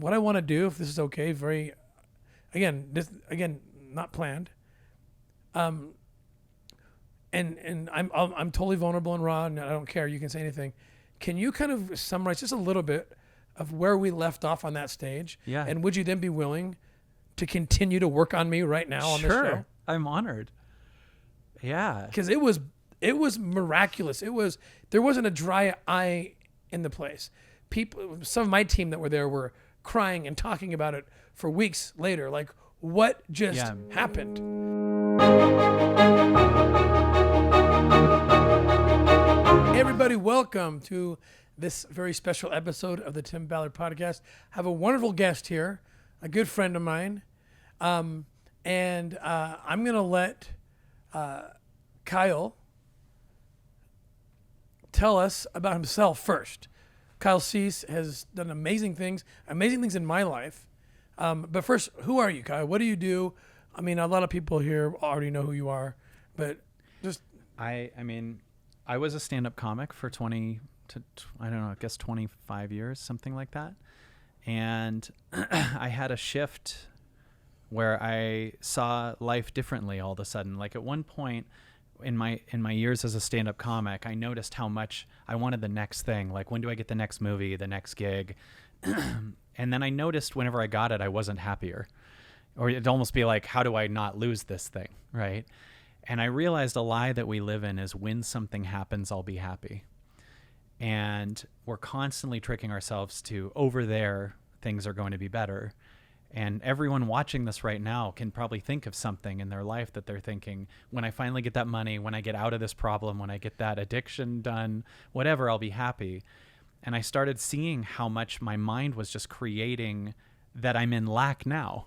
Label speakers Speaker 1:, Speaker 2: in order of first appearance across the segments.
Speaker 1: what I want to do, if this is okay, again, not planned. And I'm totally vulnerable and raw, and I don't care. You can say anything. Can you kind of summarize just a little bit of where we left off on that stage?
Speaker 2: Yeah.
Speaker 1: And would you then be willing to continue to work on me right now on this show?
Speaker 2: Sure. I'm honored. Yeah.
Speaker 1: Because it was miraculous. There wasn't a dry eye in the place. Some of my team that were there were crying and talking about it for weeks later. Like, what just happened? Hey everybody, welcome to this very special episode of the Tim Ballard podcast. I have a wonderful guest here, a good friend of mine. I'm going to let Kyle tell us about himself first. Kyle Cease has done amazing things in my life. But first, who are you, Kyle? What do you do? I mean, a lot of people here already know who you are, but just...
Speaker 2: I was a stand-up comic for 25 years, something like that. And I had a shift where I saw life differently all of a sudden. Like at one point in my years as a stand-up comic, I noticed how much I wanted the next thing. Like, when do I get the next movie, the next gig? And then I noticed whenever I got it, I wasn't happier. Or it'd almost be like, how do I not lose this thing, right? And I realized a lie that we live in is, when something happens, I'll be happy. And we're constantly tricking ourselves to, over there, things are going to be better. And everyone watching this right now can probably think of something in their life that they're thinking, when I finally get that money, when I get out of this problem, when I get that addiction done, whatever, I'll be happy. And I started seeing how much my mind was just creating that I'm in lack now,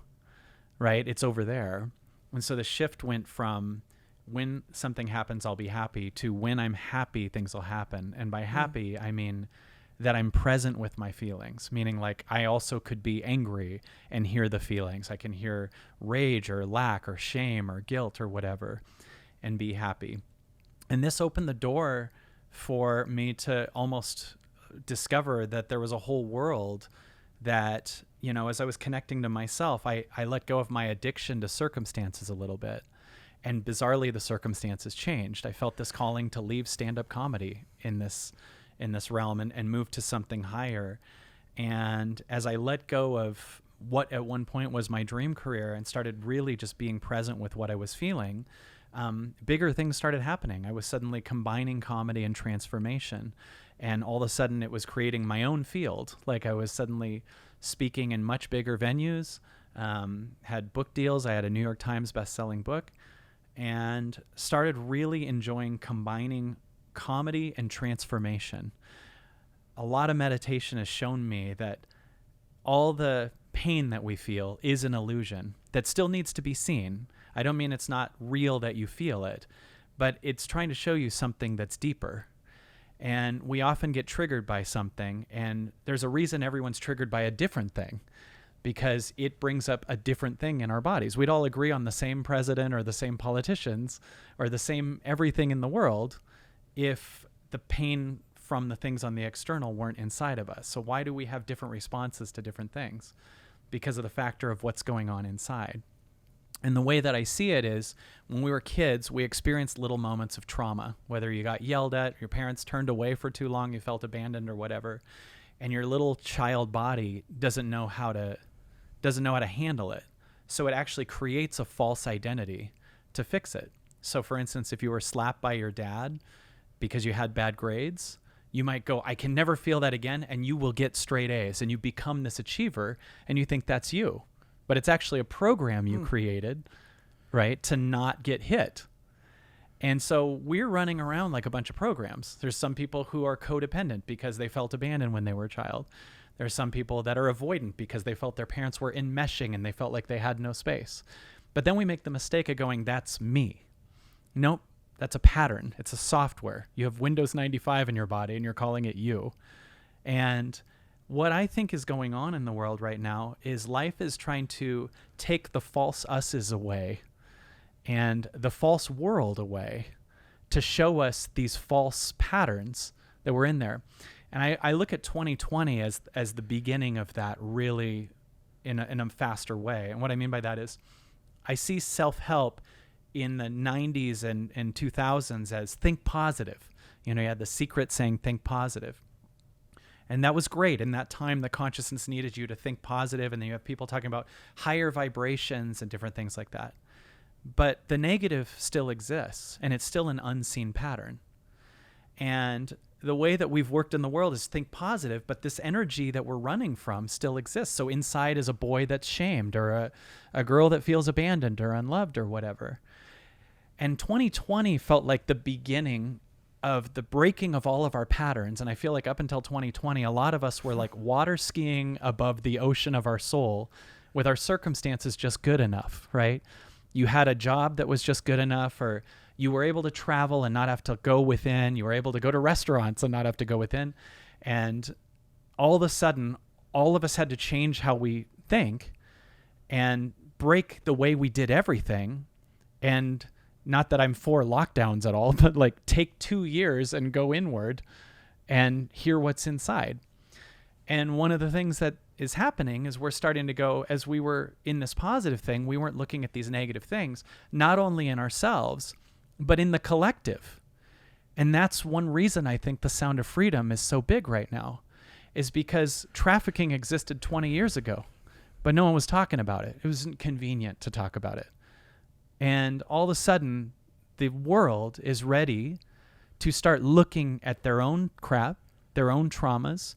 Speaker 2: right? It's over there. And so the shift went from, when something happens, I'll be happy, to when I'm happy, things will happen. And by happy, I mean that I'm present with my feelings, meaning like I also could be angry and hear the feelings. I can hear rage or lack or shame or guilt or whatever and be happy. And this opened the door for me to almost discover that there was a whole world that, you know, as I was connecting to myself, I let go of my addiction to circumstances a little bit. And bizarrely, the circumstances changed. I felt this calling to leave stand-up comedy in this realm and move to something higher. And as I let go of what at one point was my dream career and started really just being present with what I was feeling, bigger things started happening. I was suddenly combining comedy and transformation. And all of a sudden it was creating my own field. Like, I was suddenly speaking in much bigger venues, had book deals. I had a New York Times best-selling book, and started really enjoying combining comedy and transformation. A lot of meditation has shown me that all the pain that we feel is an illusion that still needs to be seen. I don't mean it's not real that you feel it, but it's trying to show you something that's deeper. And we often get triggered by something, and there's a reason everyone's triggered by a different thing, because it brings up a different thing in our bodies. We'd all agree on the same president or the same politicians or the same everything in the world if the pain from the things on the external weren't inside of us. So why do we have different responses to different things? Because of the factor of what's going on inside. And the way that I see it is, when we were kids, we experienced little moments of trauma, whether you got yelled at, your parents turned away for too long, you felt abandoned or whatever, and your little child body doesn't know how to handle it. So it actually creates a false identity to fix it. So for instance, if you were slapped by your dad because you had bad grades, you might go, I can never feel that again, and you will get straight A's, and you become this achiever, and you think that's you. But it's actually a program you created, right, to not get hit. And so we're running around like a bunch of programs. There's some people who are codependent because they felt abandoned when they were a child. There's some people that are avoidant because they felt their parents were enmeshing and they felt like they had no space. But then we make the mistake of going, that's me. Nope, that's a pattern. It's a software. You have Windows 95 in your body and you're calling it you. And what I think is going on in the world right now is life is trying to take the false us's away and the false world away to show us these false patterns that were in there. And I look at 2020 as the beginning of that really in a faster way. And what I mean by that is I see self-help in the 90s and 2000s as think positive. You know, you had The Secret saying think positive. And that was great. In that time, the consciousness needed you to think positive, and then you have people talking about higher vibrations and different things like that. But the negative still exists, and it's still an unseen pattern. And the way that we've worked in the world is think positive, but this energy that we're running from still exists. So inside is a boy that's shamed, or a girl that feels abandoned or unloved or whatever. And 2020 felt like the beginning of the breaking of all of our patterns. And I feel like up until 2020, a lot of us were like water skiing above the ocean of our soul with our circumstances just good enough, right? You had a job that was just good enough, or you were able to travel and not have to go within. You were able to go to restaurants and not have to go within. And all of a sudden, all of us had to change how we think and break the way we did everything. And not that I'm for lockdowns at all, but like take 2 years and go inward and hear what's inside. And one of the things that is happening is we're starting to go, as we were in this positive thing, we weren't looking at these negative things, not only in ourselves, but in the collective. And that's one reason I think the sound of freedom is so big right now, is because trafficking existed 20 years ago, but no one was talking about it. It wasn't convenient to talk about it. And all of a sudden, the world is ready to start looking at their own crap, their own traumas,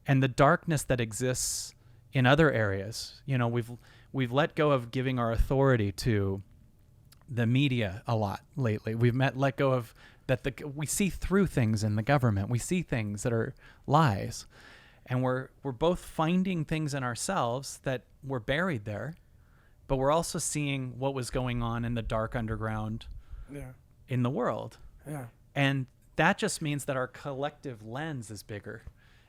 Speaker 2: and the darkness that exists in other areas. You know, we've let go of giving our authority to the media a lot lately. We've let go of that. We see through things in the government. We see things that are lies, and we're both finding things in ourselves that were buried there, but we're also seeing what was going on in the dark underground in the world. Yeah. And that just means that our collective lens is bigger.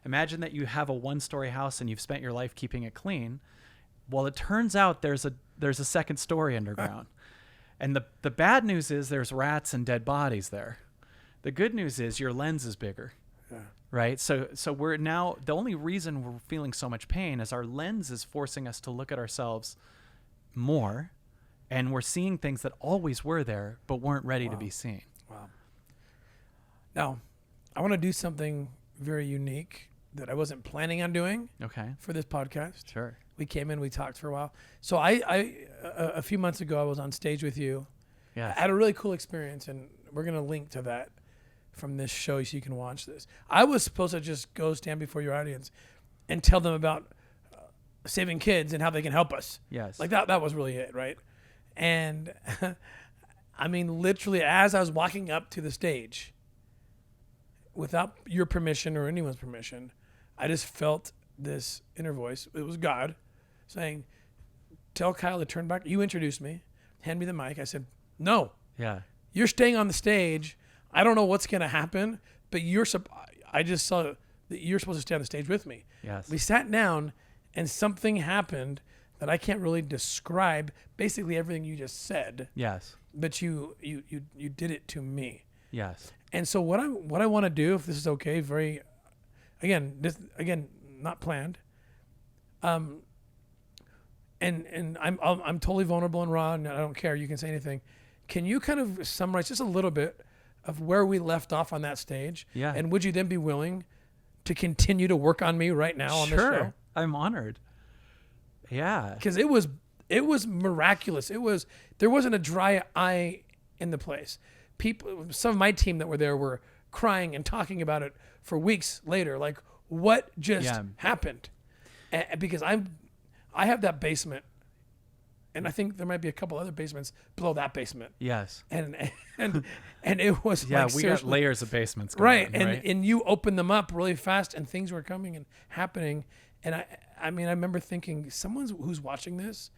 Speaker 2: Imagine that you have a 1-story house and you've spent your life keeping it clean. Well, it turns out there's a second story underground. And the bad news is there's rats and dead bodies there. The good news is your lens is bigger. Yeah. Right? So we're now, the only reason we're feeling so much pain is our lens is forcing us to look at ourselves more, and we're seeing things that always were there but weren't ready to be seen.
Speaker 1: Wow. Now, I want to do something very unique that I wasn't planning on doing for this podcast.
Speaker 2: Sure.
Speaker 1: We came in, we talked for a while. So I a few months ago, I was on stage with you. Yeah. I had a really cool experience, and we're going to link to that from this show so you can watch this. I was supposed to just go stand before your audience and tell them about saving kids and how they can help us.
Speaker 2: Yes.
Speaker 1: Like that was really it, right? And I mean, literally, as I was walking up to the stage, without your permission or anyone's permission, I just felt this inner voice. It was God saying, tell Kyle to turn back. You introduced me, hand me the mic. I said, no. Yeah. You're staying on the stage. I don't know what's going to happen, but I just saw that you're supposed to stay on the stage with me.
Speaker 2: Yes.
Speaker 1: We sat down and something happened that I can't really describe. Basically everything you just said.
Speaker 2: Yes.
Speaker 1: But you did it to me.
Speaker 2: Yes.
Speaker 1: And so what I want to do, if this is okay, again, not planned. And I'm totally vulnerable and raw, and I don't care. You can say anything. Can you kind of summarize just a little bit of where we left off on that stage? Yeah. And would you then be willing to continue to work on me right now on this show?
Speaker 2: Sure. I'm honored. Yeah.
Speaker 1: Because it was miraculous. There wasn't a dry eye in the place. People, some of my team that were there were crying and talking about it for weeks later. Like, what just happened? Because I have that basement, and I think there might be a couple other basements below that basement.
Speaker 2: Yes.
Speaker 1: And it was
Speaker 2: we got layers of basements going
Speaker 1: right.
Speaker 2: on,
Speaker 1: And you opened them up really fast, and things were coming and happening. And I mean, I remember thinking, someone who's watching this,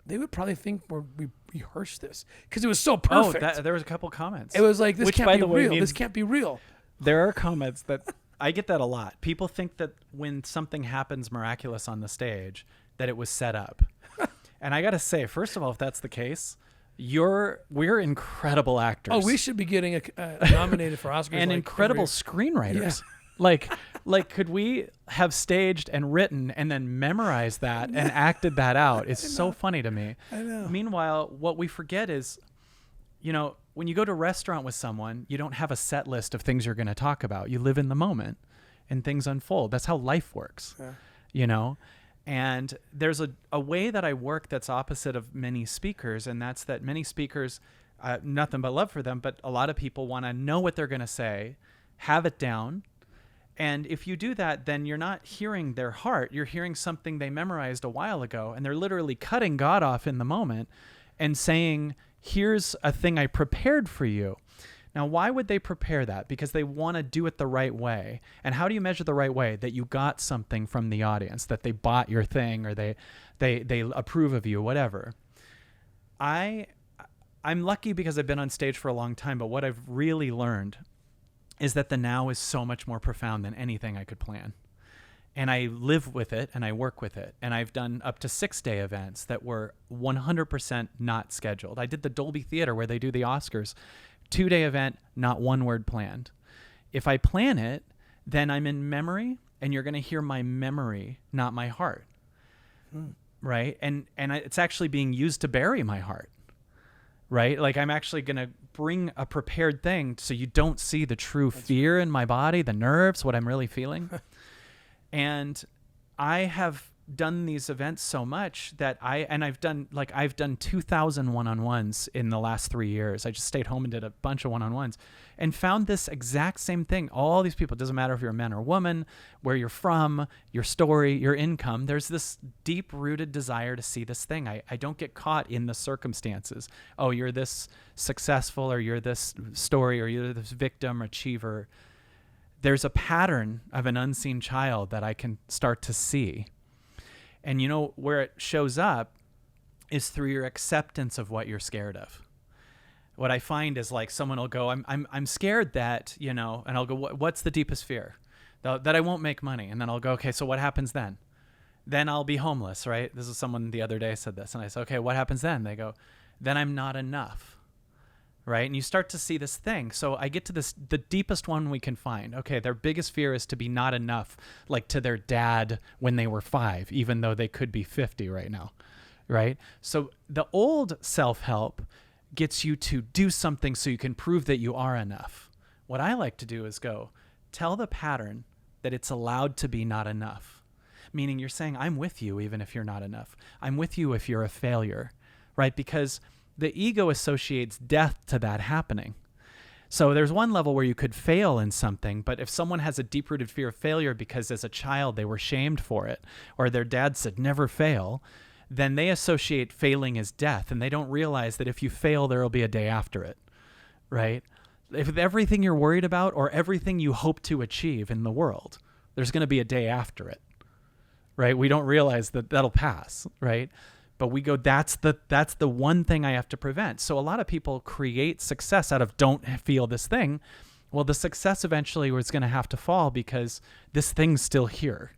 Speaker 1: they would probably think we rehearsed this because it was so perfect.
Speaker 2: Oh, there was a couple comments.
Speaker 1: It was like, this can't be real. This can't be real.
Speaker 2: There are comments that I get that a lot. People think that when something happens miraculous on the stage, that it was set up. And I got to say, first of all, if that's the case, we're incredible actors.
Speaker 1: Oh, we should be getting nominated for Oscars.
Speaker 2: And like incredible screenwriters. Like, could we have staged and written and then memorized that and acted that out? It's so funny to me.
Speaker 1: I know.
Speaker 2: Meanwhile, what we forget is, when you go to a restaurant with someone, you don't have a set list of things you're going to talk about. You live in the moment and things unfold. That's how life works, And there's a way that I work that's opposite of many speakers, and that's that many speakers, nothing but love for them, but a lot of people want to know what they're going to say, have it down. And if you do that, then you're not hearing their heart. You're hearing something they memorized a while ago, and they're literally cutting God off in the moment and saying, here's a thing I prepared for you. Now, why would they prepare that? Because they want to do it the right way. And how do you measure the right way? That you got something from the audience, that they bought your thing, or they approve of you, whatever. I'm lucky because I've been on stage for a long time, but what I've really learned is that the now is so much more profound than anything I could plan. And I live with it and I work with it. And I've done up to 6-day events that were 100% not scheduled. I did the Dolby Theater where they do the Oscars. 2-day event, not one word planned. If I plan it, then I'm in memory, and you're going to hear my memory, not my heart. Right? And it's actually being used to bury my heart. Right? Like, I'm actually going to bring a prepared thing so you don't see the true fear in my body, the nerves, what I'm really feeling. And I have done these events so much that I've done 2,000 one-on-ones in the last 3 years. I just stayed home and did a bunch of one-on-ones and found this exact same thing. All these people, it doesn't matter if you're a man or a woman, where you're from, your story, your income, there's this deep-rooted desire to see this thing. I don't get caught in the circumstances. Oh, you're this successful, or you're this story, or you're this victim or achiever. There's a pattern of an unseen child that I can start to see. And where it shows up is through your acceptance of what you're scared of. What I find is, like, someone will go, I'm scared that, and I'll go, what's the deepest fear? That I won't make money. And then I'll go, okay, so what happens then? Then I'll be homeless, right? This is someone the other day said this. And I said, okay, what happens then? They go, then I'm not enough. Right? And you start to see this thing. So I get to the deepest one we can find. Okay, their biggest fear is to be not enough, like to their dad when they were 5, even though they could be 50 right now. Right? So the old self-help gets you to do something so you can prove that you are enough. What I like to do is go, tell the pattern that it's allowed to be not enough. Meaning you're saying, I'm with you even if you're not enough. I'm with you if you're a failure. Right? Because the ego associates death to that happening. So there's one level where you could fail in something, but if someone has a deep-rooted fear of failure because as a child they were shamed for it, or their dad said never fail, then they associate failing as death, and they don't realize that if you fail, there will be a day after it, right? If everything you're worried about or everything you hope to achieve in the world, there's going to be a day after it, right? We don't realize that that'll pass, right? But we go, that's the one thing I have to prevent. So a lot of people create success out of don't feel this thing. Well, the success eventually was going to have to fall because this thing's still here.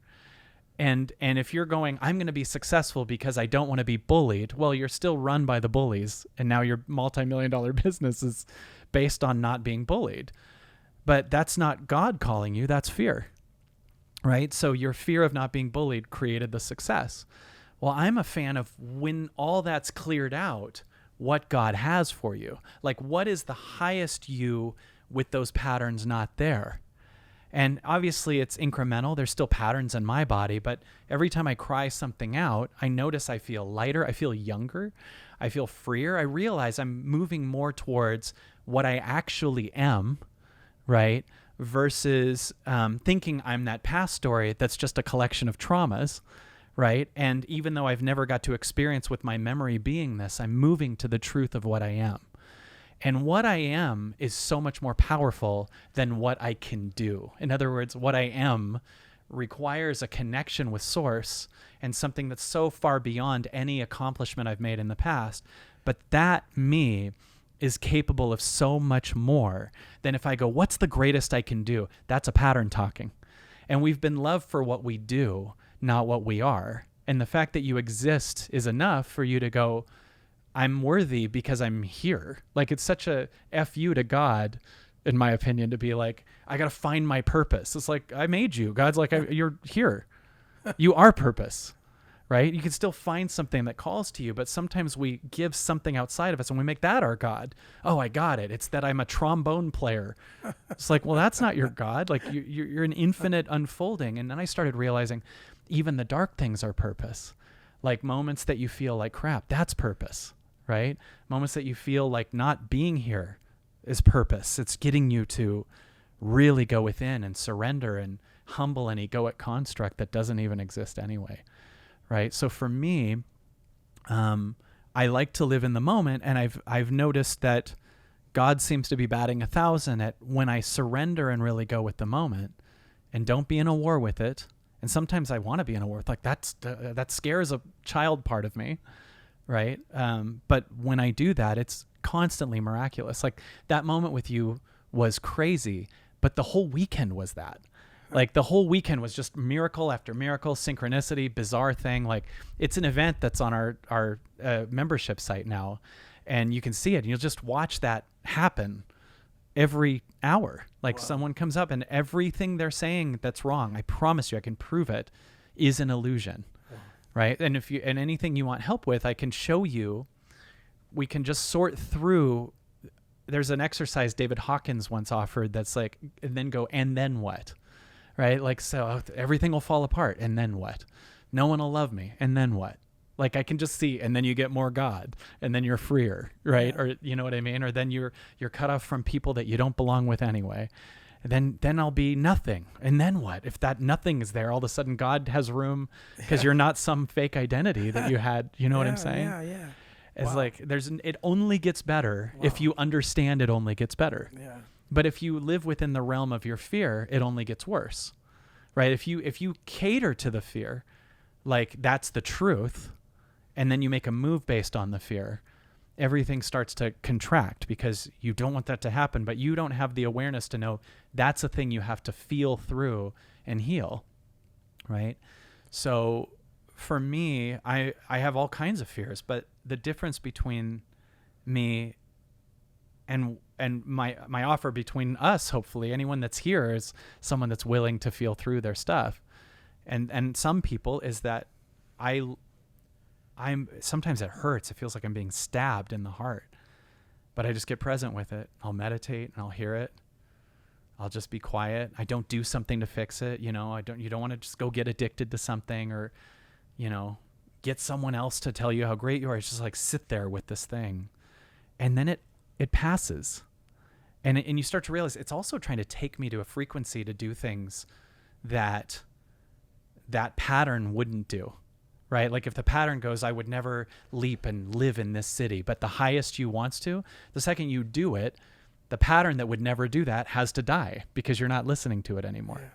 Speaker 2: And if you're going, I'm going to be successful because I don't want to be bullied, well, you're still run by the bullies. And now your multi-million-dollar business is based on not being bullied. But that's not God calling you, that's fear, right? So your fear of not being bullied created the success. Well, I'm a fan of when all that's cleared out, what God has for you. Like, what is the highest you with those patterns not there? And obviously it's incremental. There's still patterns in my body, but every time I cry something out, I notice I feel lighter. I feel younger. I feel freer. I realize I'm moving more towards what I actually am, right? Versus thinking I'm that past story that's just a collection of traumas. Right? And even though I've never got to experience with my memory being this, I'm moving to the truth of what I am. And what I am is so much more powerful than what I can do. In other words, what I am requires a connection with source and something that's so far beyond any accomplishment I've made in the past. But that me is capable of so much more than if I go, what's the greatest I can do? That's a pattern talking. And we've been loved for what we do, not what we are. And the fact that you exist is enough for you to go, I'm worthy because I'm here. Like, it's such a F you to God in my opinion, to be like, I got to find my purpose. It's like, I made you. God's like, you're here. You are purpose, right? You can still find something that calls to you, but sometimes we give something outside of us and we make that our God. Oh, I got it. It's that I'm a trombone player. It's like, well, that's not your God. Like you're an infinite unfolding. And then I started realizing even the dark things are purpose. Like moments that you feel like crap, that's purpose, right? Moments that you feel like not being here is purpose. It's getting you to really go within and surrender and humble an egoic construct that doesn't even exist anyway, right? So for me, I like to live in the moment, and I've noticed that God seems to be batting 1,000 at when I surrender and really go with the moment and don't be in a war with it. And sometimes I want to be in a war with, like, that scares a child part of me, right? But when I do that, it's constantly miraculous. Like that moment with you was crazy, but the whole weekend was that. Like the whole weekend was just miracle after miracle, synchronicity, bizarre thing. Like it's an event that's on our membership site now, and you can see it. And you'll just watch that happen every hour. Like someone comes up and everything they're saying that's wrong, I promise you, I can prove it, is an illusion, right? And if you and anything you want help with, I can show you. We can just sort through. There's an exercise David Hawkins once offered that's like, and then what? Right? Like, so everything will fall apart. And then what? No one will love me. And then what? Like I can just see, and then you get more God, and then you're freer, right? Yeah. Or you know what I mean? Or then you're cut off from people that you don't belong with anyway. And then I'll be nothing. And then what? If that nothing is there, all of a sudden God has room because you're not some fake identity that you had. You know what I'm saying?
Speaker 1: Yeah.
Speaker 2: It's like it only gets better if you understand it only gets better.
Speaker 1: Yeah.
Speaker 2: But if you live within the realm of your fear, it only gets worse, right? If you cater to the fear, like that's the truth, and then you make a move based on the fear, everything starts to contract because you don't want that to happen, but you don't have the awareness to know that's a thing you have to feel through and heal, right? So for me, I have all kinds of fears, but the difference between me and my offer between us, hopefully anyone that's here, is someone that's willing to feel through their stuff, and some people, is that I'm sometimes it hurts. It feels like I'm being stabbed in the heart, but I just get present with it. I'll meditate and I'll hear it. I'll just be quiet. I don't do something to fix it. You don't want to just go get addicted to something or, get someone else to tell you how great you are. It's just like sit there with this thing, and then it passes. And you start to realize it's also trying to take me to a frequency to do things that pattern wouldn't do, right? Like if the pattern goes, I would never leap and live in this city, but the highest you wants to, the second you do it, the pattern that would never do that has to die because you're not listening to it anymore. Yeah.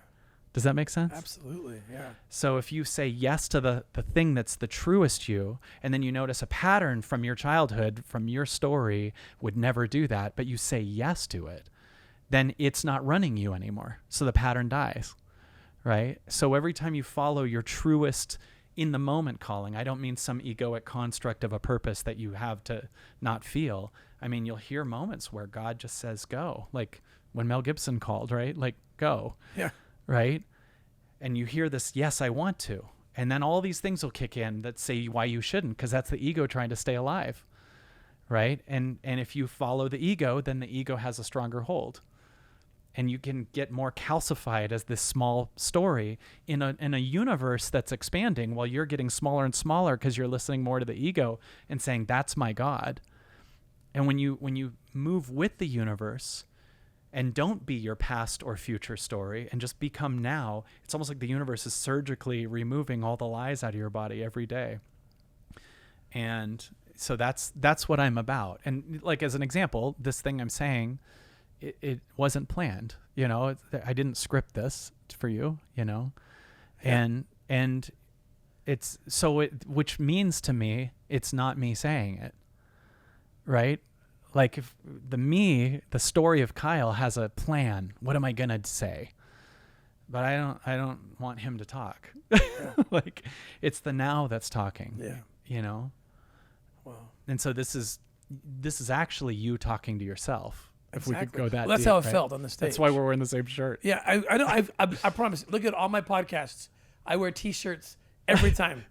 Speaker 2: Does that make sense?
Speaker 1: Absolutely, yeah.
Speaker 2: So if you say yes to the thing that's the truest you, and then you notice a pattern from your childhood, from your story, would never do that, but you say yes to it, then it's not running you anymore. So the pattern dies, right? So every time you follow your truest in the moment calling, I don't mean some egoic construct of a purpose that you have to not feel. I mean, you'll hear moments where God just says, go. Like when Mel Gibson called, right? Like, go. Yeah. Right? And you hear this, yes, I want to. And then all these things will kick in that say why you shouldn't, because that's the ego trying to stay alive. Right? And if you follow the ego, then the ego has a stronger hold. And you can get more calcified as this small story in a universe that's expanding while you're getting smaller and smaller because you're listening more to the ego and saying, that's my God. And when you move with the universe and don't be your past or future story and just become now, it's almost like the universe is surgically removing all the lies out of your body every day. And so that's what I'm about. And like, as an example, this thing I'm saying, it wasn't planned, I didn't script this for you, Yeah. And it's so which means to me, it's not me saying it, right? Like if the story of Kyle has a plan, what am I going to say? But I don't want him to talk. Yeah. Like it's the now that's talking,
Speaker 1: Wow.
Speaker 2: And so this is actually you talking to yourself. if we could go that
Speaker 1: Well, that's
Speaker 2: deep,
Speaker 1: how it
Speaker 2: right?
Speaker 1: felt on the stage.
Speaker 2: That's why we're wearing the same shirt.
Speaker 1: Yeah, I know. I promise. Look at all my podcasts. I wear T-shirts every time.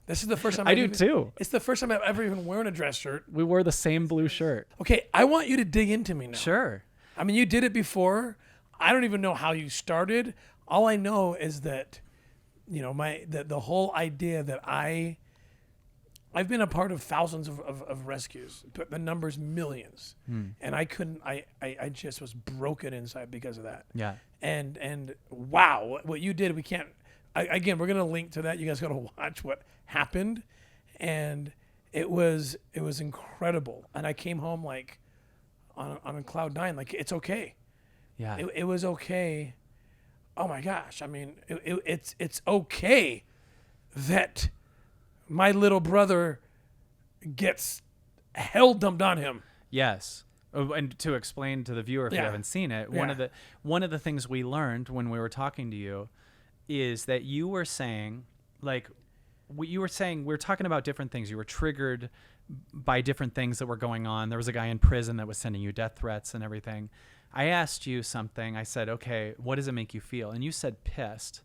Speaker 1: This is the first time
Speaker 2: I do too.
Speaker 1: It's the first time I've ever even worn a dress shirt.
Speaker 2: We wore the same blue shirt.
Speaker 1: Okay, I want you to dig into me now.
Speaker 2: Sure.
Speaker 1: I mean, you did it before. I don't even know how you started. All I know is that, you know, the whole idea that I've been a part of thousands of rescues, but the number's millions, and I just was broken inside because of that.
Speaker 2: Yeah.
Speaker 1: And wow, what you did, we can't. Again, we're gonna link to that. You guys gotta watch what happened, and it was incredible. And I came home like on a cloud nine, like it's okay.
Speaker 2: Yeah.
Speaker 1: It was okay. Oh my gosh! I mean, it's okay that my little brother gets hell dumped on him.
Speaker 2: Yes. And to explain to the viewer, if you haven't seen it, one of the things we learned when we were talking to you is that you were saying, like, we were talking about different things. You were triggered by different things that were going on. There was a guy in prison that was sending you death threats and everything. I asked you something. I said, okay, what does it make you feel? And you said pissed.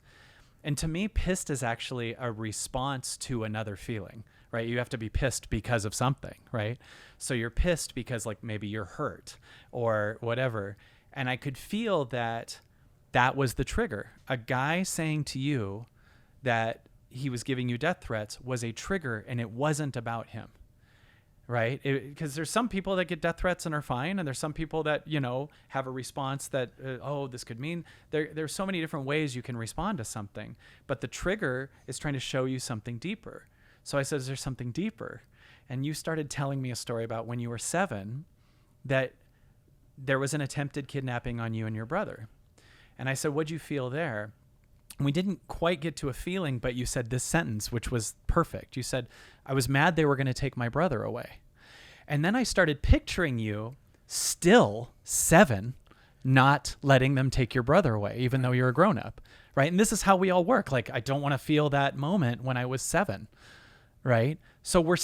Speaker 2: And to me, pissed is actually a response to another feeling, right? You have to be pissed because of something, right? So you're pissed because, like, maybe you're hurt or whatever. And I could feel that was the trigger. A guy saying to you that he was giving you death threats was a trigger, and it wasn't about him, right? Because there's some people that get death threats and are fine, and there's some people that, you know, have a response that, this could mean. There's so many different ways you can respond to something, but the trigger is trying to show you something deeper. So I said, is there something deeper? And you started telling me a story about when you were 7, that there was an attempted kidnapping on you and your brother. And I said, what'd you feel there? And we didn't quite get to a feeling, but you said this sentence, which was perfect. You said, I was mad they were going to take my brother away. And then I started picturing you still 7, not letting them take your brother away, even though you're a grown up, right? And this is how we all work. Like, I don't want to feel that moment when I was 7, right? So we're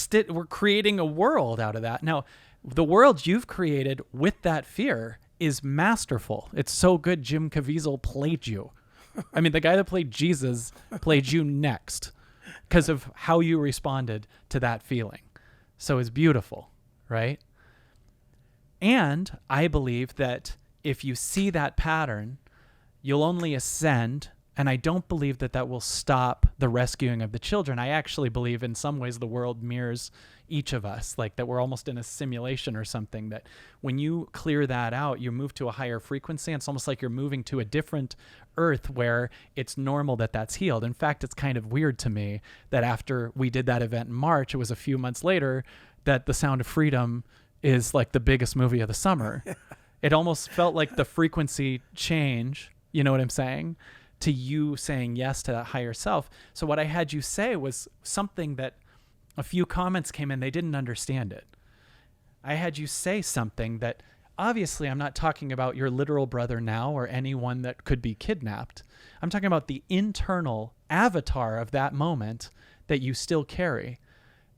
Speaker 2: creating a world out of that. Now, the world you've created with that fear is masterful. It's so good Jim Caviezel played you. I mean, the guy that played Jesus played you next because of how you responded to that feeling. So it's beautiful, right? And I believe that if you see that pattern, you'll only ascend. And I don't believe that will stop the rescuing of the children. I actually believe in some ways the world mirrors each of us, like that we're almost in a simulation or something, that when you clear that out, you move to a higher frequency. And it's almost like you're moving to a different earth where it's normal that that's healed. In fact, it's kind of weird to me that after we did that event in March, it was a few months later that The Sound of Freedom is like the biggest movie of the summer. It almost felt like the frequency change, you know what I'm saying? To you saying yes to that higher self. So what I had you say was something that a few comments came in, they didn't understand it. I had you say something that obviously I'm not talking about your literal brother now or anyone that could be kidnapped. I'm talking about the internal avatar of that moment that you still carry,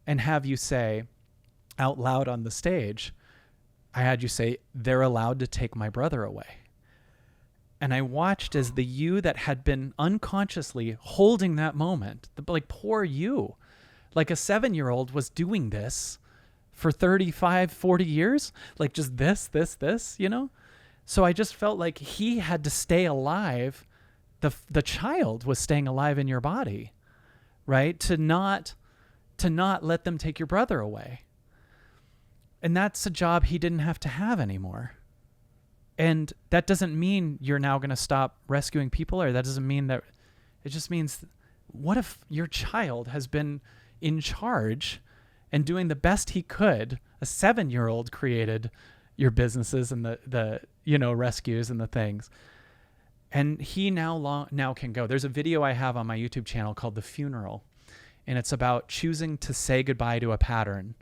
Speaker 2: and have you say out loud on the stage, I had you say, they're allowed to take my brother away. And I watched as the you that had been unconsciously holding that moment, like poor you, like a 7-year-old was doing this for 35, 40 years, like just this, you know? So I just felt like he had to stay alive. The child was staying alive in your body, right? To not let them take your brother away. And that's a job he didn't have to have anymore. And that doesn't mean you're now going to stop rescuing people, or that doesn't mean that. It just means, what if your child has been in charge and doing the best he could? A 7-year-old created your businesses and the rescues and the things. And he now can go. There's a video I have on my YouTube channel called The Funeral. And it's about choosing to say goodbye to a pattern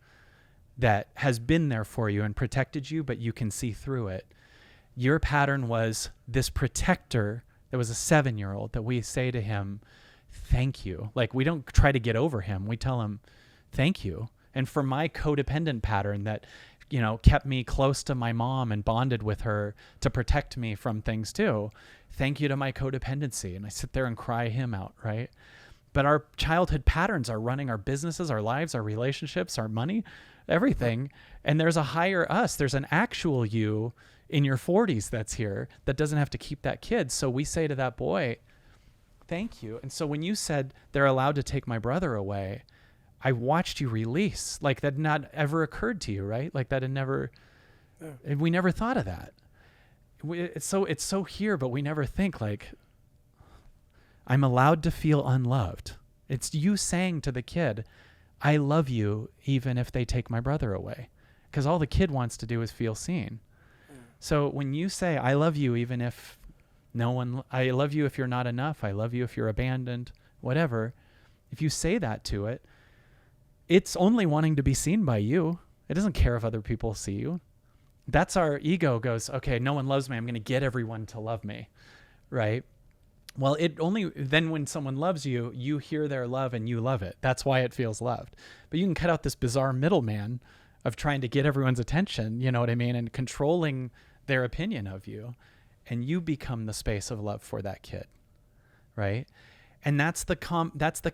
Speaker 2: that has been there for you and protected you, but you can see through it. Your pattern was this protector that was a 7-year-old that we say to him, thank you. Like, we don't try to get over him. We tell him, thank you. And for my codependent pattern that kept me close to my mom and bonded with her to protect me from things too. Thank you to my codependency. And I sit there and cry him out, right? But our childhood patterns are running our businesses, our lives, our relationships, our money, everything. And there's a higher us. There's an actual you in your 40s that's here that doesn't have to keep that kid. So we say to that boy, thank you. And so when you said they're allowed to take my brother away, I watched you release. Like that not ever occurred to you, right? Like that had never, we never thought of that. It's so here, but we never think like, I'm allowed to feel unloved. It's you saying to the kid, I love you even if they take my brother away. Because all the kid wants to do is feel seen. So when you say, I love you even if I love you if you're not enough, I love you if you're abandoned, whatever. If you say that to it, it's only wanting to be seen by you. It doesn't care if other people see you. That's our ego goes, okay, no one loves me. I'm going to get everyone to love me, right? Well, then when someone loves you, you hear their love and you love it. That's why it feels loved. But you can cut out this bizarre middleman of trying to get everyone's attention, you know what I mean? And controlling their opinion of you. And you become the space of love for that kid, right? And that's the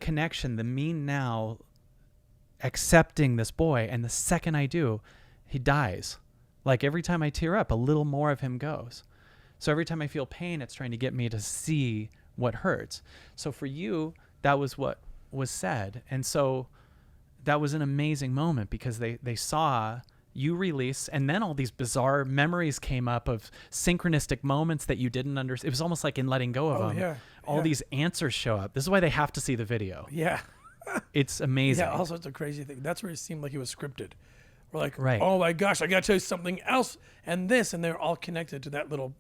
Speaker 2: connection, the me now accepting this boy. And the second I do, he dies. Like every time I tear up, a little more of him goes. So every time I feel pain, it's trying to get me to see what hurts. So for you, that was what was said. And so that was an amazing moment because they saw you release, and then all these bizarre memories came up of synchronistic moments that you didn't understand. It was almost like in letting go of them. Yeah, all these answers show up. This is why they have to see the video.
Speaker 1: Yeah.
Speaker 2: It's amazing.
Speaker 1: Yeah, all sorts of crazy things. That's where it seemed like it was scripted. We're like,
Speaker 2: right.
Speaker 1: Oh my gosh, I got to tell you something else and this, and they're all connected to that little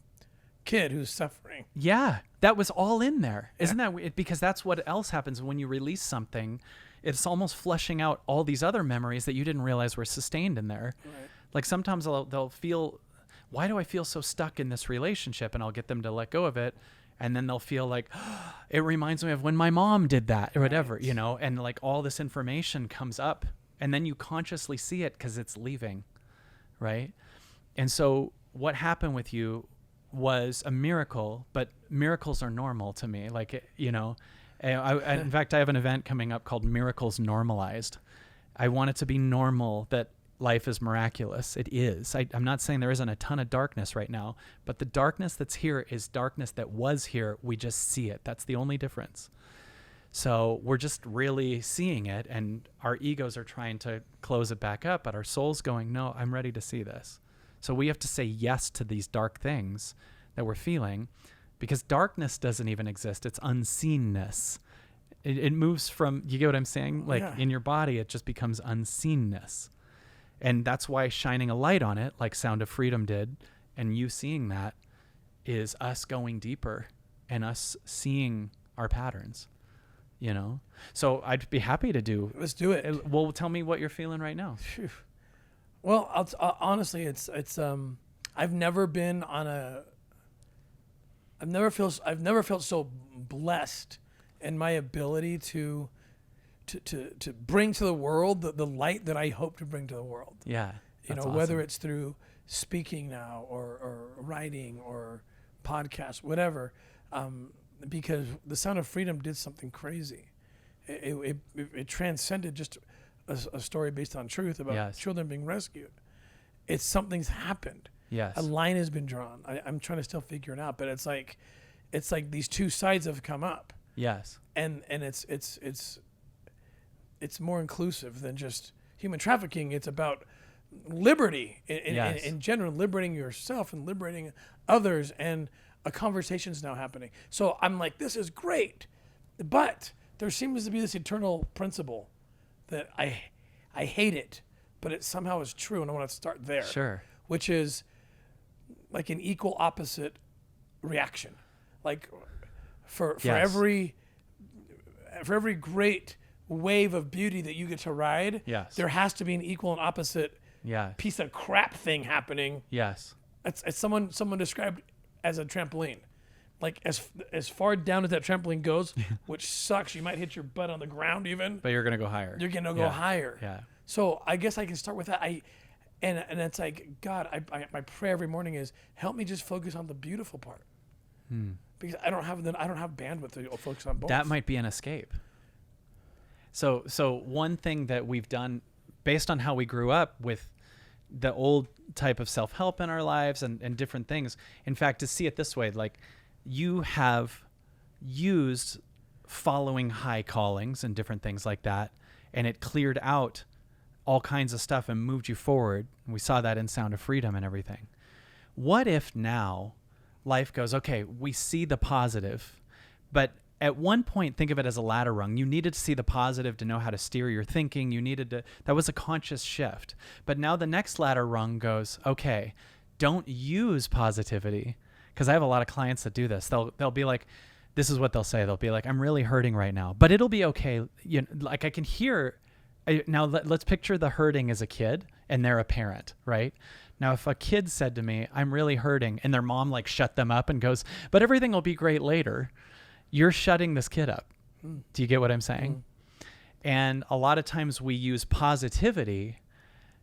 Speaker 1: kid who's suffering.
Speaker 2: Yeah, that was all in there. Isn't that weird? Because that's what else happens when you release something. It's almost flushing out all these other memories that you didn't realize were sustained in there. Right. Like sometimes they'll feel, why do I feel so stuck in this relationship? And I'll get them to let go of it. And then they'll feel like, oh, it reminds me of when my mom did that or whatever, and like all this information comes up and then you consciously see it because it's leaving. Right. And so what happened with you was a miracle, but miracles are normal to me. Like, in fact, I have an event coming up called Miracles Normalized. I want it to be normal that life is miraculous. It is. I'm not saying there isn't a ton of darkness right now, but the darkness that's here is darkness that was here. We just see it. That's the only difference. So we're just really seeing it, and our egos are trying to close it back up, but our soul's going, no, I'm ready to see this. So we have to say yes to these dark things that we're feeling, because darkness doesn't even exist. It's unseenness. It moves from, you get what I'm saying? Like in your body, it just becomes unseenness. And that's why shining a light on it, like Sound of Freedom did, and you seeing that, is us going deeper and us seeing our patterns, So I'd be happy to do.
Speaker 1: Let's do it.
Speaker 2: Well, tell me what you're feeling right now.
Speaker 1: Phew. Well, honestly, it's I've never felt so blessed in my ability to bring to the world the light that I hope to bring to the world.
Speaker 2: Yeah.
Speaker 1: Awesome. Whether it's through speaking now or writing or podcast, whatever, because the Sound of Freedom did something crazy. It transcended just a story based on truth about children being rescued. Something's happened.
Speaker 2: Yes.
Speaker 1: A line has been drawn. I'm trying to still figure it out, but it's like these two sides have come up.
Speaker 2: Yes.
Speaker 1: And it's more inclusive than just human trafficking. It's about liberty in general, liberating yourself and liberating others, and a conversation's now happening. So I'm like, this is great, but there seems to be this eternal principle that I hate it, but it somehow is true, and I want to start there.
Speaker 2: Sure.
Speaker 1: Which is like an equal opposite reaction. Like for every great wave of beauty that you get to ride, there has to be an equal and opposite piece of crap thing happening.
Speaker 2: Yes.
Speaker 1: It's someone described as a trampoline. Like as far down as that trampoline goes, which sucks, you might hit your butt on the ground even.
Speaker 2: But you're going to go higher.
Speaker 1: You're going to go higher.
Speaker 2: Yeah.
Speaker 1: So I guess I can start with that. And it's like, God, my prayer every morning is help me just focus on the beautiful part. Because I don't have bandwidth to focus on both.
Speaker 2: That might be an escape. So one thing that we've done based on how we grew up with the old type of self-help in our lives and different things, in fact, to see it this way, like you have used following high callings and different things like that, and it cleared out all kinds of stuff and moved you forward. And we saw that in Sound of Freedom and everything. What if now life goes, okay, we see the positive, but at one point, think of it as a ladder rung. You needed to see the positive to know how to steer your thinking. That was a conscious shift. But now the next ladder rung goes, okay, don't use positivity. Because I have a lot of clients that do this. They'll be like, this is what they'll say. They'll be like, I'm really hurting right now, but it'll be okay. You know, like I can hear. Now let's picture the hurting as a kid and they're a parent, right? Now, if a kid said to me, I'm really hurting, and their mom like shut them up and goes, but everything will be great later, you're shutting this kid up. Do you get what I'm saying? And a lot of times we use positivity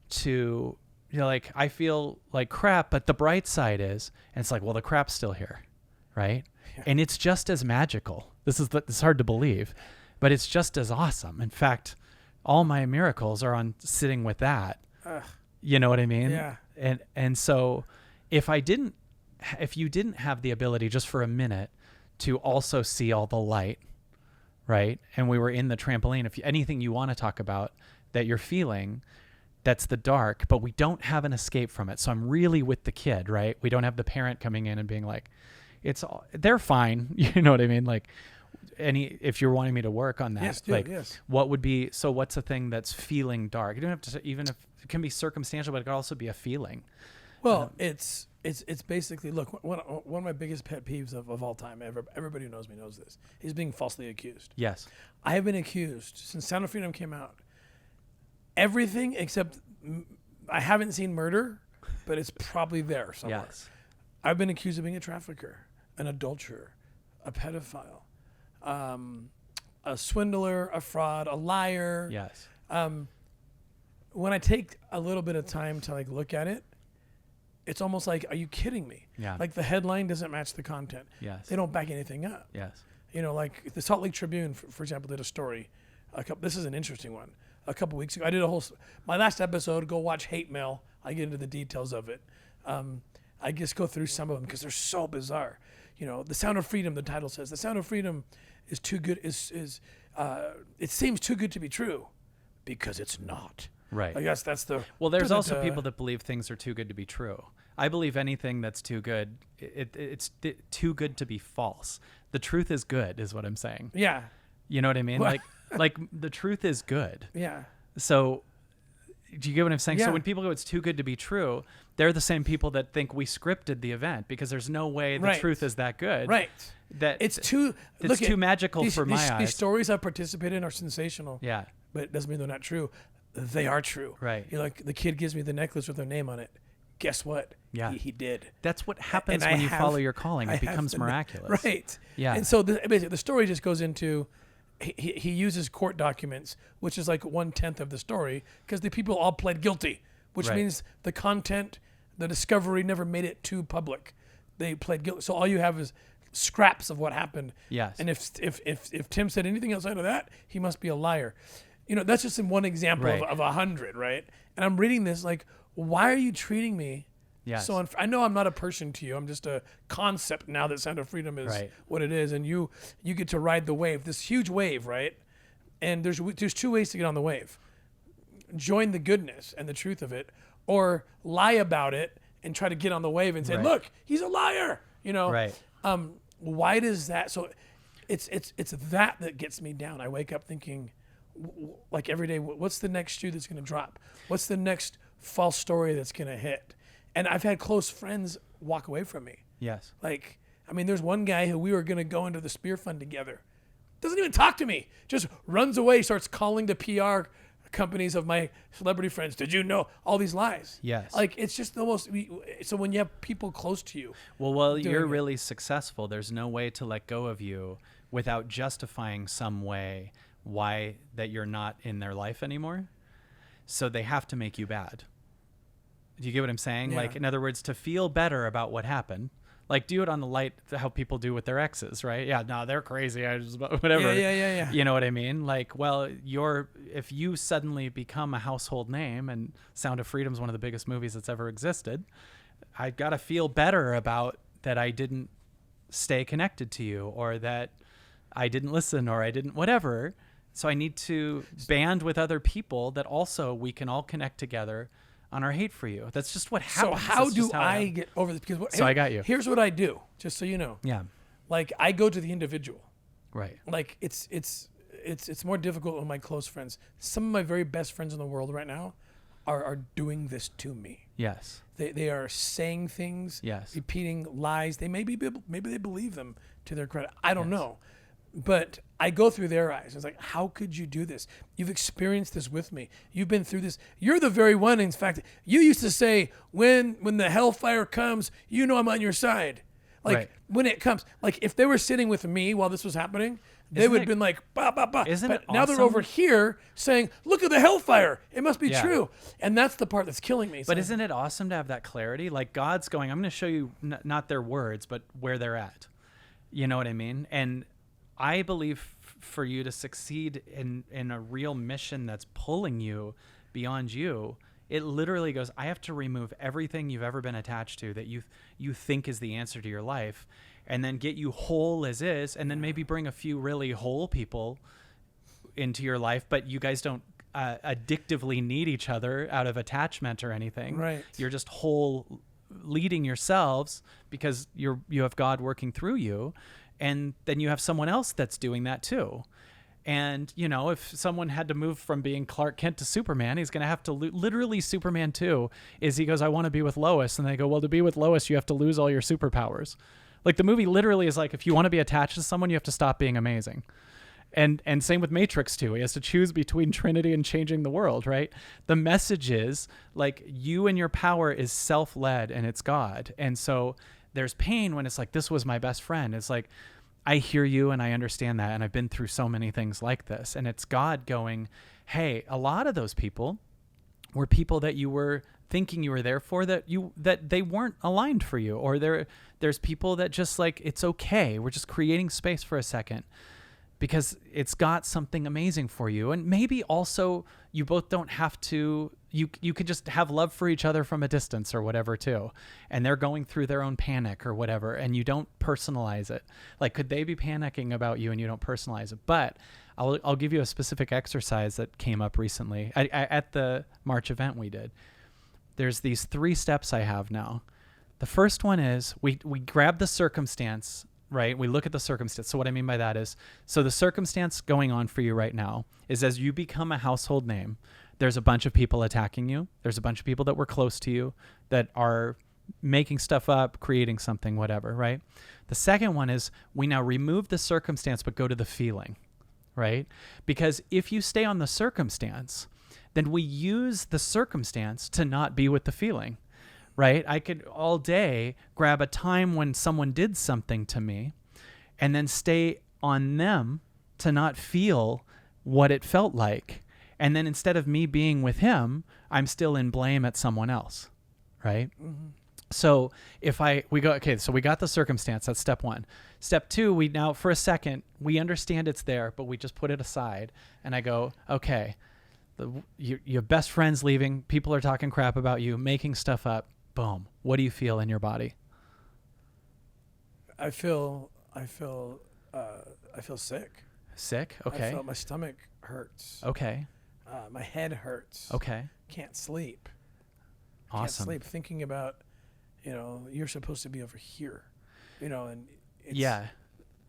Speaker 2: to, you know, like, I feel like crap, but the bright side is, and it's like, well, the crap's still here, right? Yeah. And it's just as magical. It's hard to believe, but it's just as awesome. In fact, all my miracles are on sitting with that. You know what I mean?
Speaker 1: Yeah.
Speaker 2: And so if you didn't have the ability just for a minute to also see all the light, right? And we were in the trampoline, if anything you want to talk about that you're feeling, that's the dark, but we don't have an escape from it. So I'm really with the kid, right? We don't have the parent coming in and being like, they're fine. You know what I mean? Like, if you're wanting me to work on that,
Speaker 1: yes.
Speaker 2: What's a thing that's feeling dark? You don't have to, even if it can be circumstantial, but it could also be a feeling.
Speaker 1: Well, it's basically, look, one of my biggest pet peeves of all time, everybody who knows me knows this, is being falsely accused.
Speaker 2: Yes.
Speaker 1: I have been accused since Sound of Freedom came out. Everything except, I haven't seen murder, but it's probably there somewhere.
Speaker 2: Yes.
Speaker 1: I've been accused of being a trafficker, an adulterer, a pedophile, a swindler, a fraud, a liar.
Speaker 2: Yes.
Speaker 1: When I take a little bit of time to like look at it, it's almost like, are you kidding me?
Speaker 2: Yeah.
Speaker 1: Like the headline doesn't match the content.
Speaker 2: Yes.
Speaker 1: They don't back anything up.
Speaker 2: Yes. You
Speaker 1: know, like the Salt Lake Tribune, for example, did a story. This is an interesting one. A couple weeks ago, I did my last episode, go watch Hate Mail. I get into the details of it. I just go through some of them because they're so bizarre. You know, The Sound of Freedom, the title says, The Sound of Freedom is too good, it seems too good to be true because it's not.
Speaker 2: Right.
Speaker 1: I guess that's the...
Speaker 2: Well, there's also people that believe things are too good to be true. I believe anything that's too good, it's too good to be false. The truth is good, is what I'm saying.
Speaker 1: Yeah.
Speaker 2: You know what I mean? Like the truth is good.
Speaker 1: Yeah.
Speaker 2: So do you get what I'm saying?
Speaker 1: Yeah.
Speaker 2: So when people go, it's too good to be true, they're the same people that think we scripted the event because there's no way the truth is that good.
Speaker 1: Right.
Speaker 2: That
Speaker 1: it's too
Speaker 2: magical for my eyes.
Speaker 1: These stories I've participated in are sensational.
Speaker 2: Yeah.
Speaker 1: But it doesn't mean they're not true. They are true.
Speaker 2: Right.
Speaker 1: You're like, the kid gives me the necklace with their name on it. Guess what?
Speaker 2: Yeah.
Speaker 1: He did.
Speaker 2: That's what happens when you follow your calling. It becomes miraculous.
Speaker 1: Right.
Speaker 2: Yeah.
Speaker 1: And so basically the story just goes into, he uses court documents, which is like 1/10 of the story, because the people all pled guilty, which means the content, the discovery never made it too public. They pled guilty. So all you have is scraps of what happened.
Speaker 2: Yes.
Speaker 1: And if Tim said anything outside of that, he must be a liar. You know, that's just in one example of 100, right? And I'm reading this like, why are you treating me so I know I'm not a person to you. I'm just a concept now that Sound of Freedom is what it is. And you get to ride the wave, this huge wave, right? And there's 2 ways to get on the wave. Join the goodness and the truth of it, or lie about it and try to get on the wave and say, look, he's a liar, you know?
Speaker 2: Right.
Speaker 1: Why does that? So it's that gets me down. I wake up thinking, like every day, what's the next shoe that's going to drop? What's the next false story that's going to hit? And I've had close friends walk away from me.
Speaker 2: Yes.
Speaker 1: Like, I mean, there's one guy who we were going to go into the Spear Fund together. Doesn't even talk to me. Just runs away, starts calling the PR companies of my celebrity friends. Did you know? All these lies.
Speaker 2: Yes.
Speaker 1: Like, it's just almost, so when you have people close to you.
Speaker 2: Well, you're really successful. There's no way to let go of you without justifying some way why that you're not in their life anymore. So they have to make you bad. Do you get what I'm saying?
Speaker 1: Yeah.
Speaker 2: Like, in other words, to feel better about what happened. Like, do it on the light, how people do with their exes, right? Yeah, no, they're crazy. I just, whatever.
Speaker 1: Yeah.
Speaker 2: You know what I mean? Like, well, if you suddenly become a household name, and Sound of Freedom is one of the biggest movies that's ever existed, I got to feel better about that I didn't stay connected to you, or that I didn't listen, or I didn't whatever. So I need to band with other people that also we can all connect together on our hate for you. That's just what happens.
Speaker 1: So how do I get over this? Because
Speaker 2: So I got you.
Speaker 1: Here's what I do, just so you know.
Speaker 2: Yeah.
Speaker 1: Like, I go to the individual.
Speaker 2: Right.
Speaker 1: Like, it's more difficult with my close friends. Some of my very best friends in the world right now are doing this to me.
Speaker 2: Yes.
Speaker 1: They are saying things,
Speaker 2: Yes.
Speaker 1: repeating lies. They maybe they believe them to their credit. I don't know. But I go through their eyes. It's like, how could you do this? You've experienced this with me. You've been through this. You're the very one, in fact, you used to say, when the hellfire comes, you know I'm on your side. Like,
Speaker 2: Right.
Speaker 1: when it comes, like, if they were sitting with me while this was happening, they would have been like, bah, bah, bah.
Speaker 2: Isn't
Speaker 1: but
Speaker 2: it
Speaker 1: now they're
Speaker 2: awesome?
Speaker 1: over here saying, look at the hellfire. It must be
Speaker 2: Yeah.
Speaker 1: true. And that's the part that's killing me.
Speaker 2: But
Speaker 1: So-
Speaker 2: isn't it awesome to have that clarity? Like, God's going, I'm going to show you not their words, but where they're at. You know what I mean? And I believe for you to succeed in a real mission that's pulling you beyond you, it literally goes, I have to remove everything you've ever been attached to that you think is the answer to your life, and then get you whole as is, and then maybe bring a few really whole people into your life, but you guys don't addictively need each other out of attachment or anything.
Speaker 1: Right.
Speaker 2: You're just whole, leading yourselves because you have God working through you, and then you have someone else that's doing that too. And, you know, if someone had to move from being Clark Kent to Superman, he's going to have to literally Superman 2 is he goes, I want to be with Lois. And they go, well, to be with Lois, you have to lose all your superpowers. Like, the movie literally is like, if you want to be attached to someone, you have to stop being amazing. And same with Matrix 2. He has to choose between Trinity and changing the world, right? The message is, like, you and your power is self-led, and it's God. And so there's pain when it's like, this was my best friend. It's like, I hear you and I understand that, and I've been through so many things like this. And it's God going, hey, a lot of those people were people that you were thinking you were there for, that they weren't aligned for you. Or there's people that just, like, it's okay. We're just creating space for a second because it's got something amazing for you. And maybe also you both don't have to, you could just have love for each other from a distance or whatever too. And they're going through their own panic or whatever, and you don't personalize it. Like, could they be panicking about you and you don't personalize it? But I'll give you a specific exercise that came up recently at the March event we did. There's these 3 steps I have now. The first one is we grab the circumstance, right? We look at the circumstance. So what I mean by that is, so the circumstance going on for you right now is, as you become a household name, there's a bunch of people attacking you. There's a bunch of people that were close to you that are making stuff up, creating something, whatever, right? The second one is we now remove the circumstance, but go to the feeling, right? Because if you stay on the circumstance, then we use the circumstance to not be with the feeling, right? I could all day grab a time when someone did something to me and then stay on them to not feel what it felt like. And then instead of me being with him, I'm still in blame at someone else, right? Mm-hmm. So we got the circumstance. That's step 1. Step 2, we now, for a second, we understand it's there, but we just put it aside. And I go, okay, your best friend's leaving. People are talking crap about you, making stuff up. Boom. What do you feel in your body?
Speaker 1: I feel sick.
Speaker 2: Sick? Okay.
Speaker 1: I feel my stomach hurts.
Speaker 2: Okay.
Speaker 1: My head hurts.
Speaker 2: Okay.
Speaker 1: Can't sleep.
Speaker 2: Awesome.
Speaker 1: Can't sleep thinking about, you're supposed to be over here, and it's,
Speaker 2: yeah.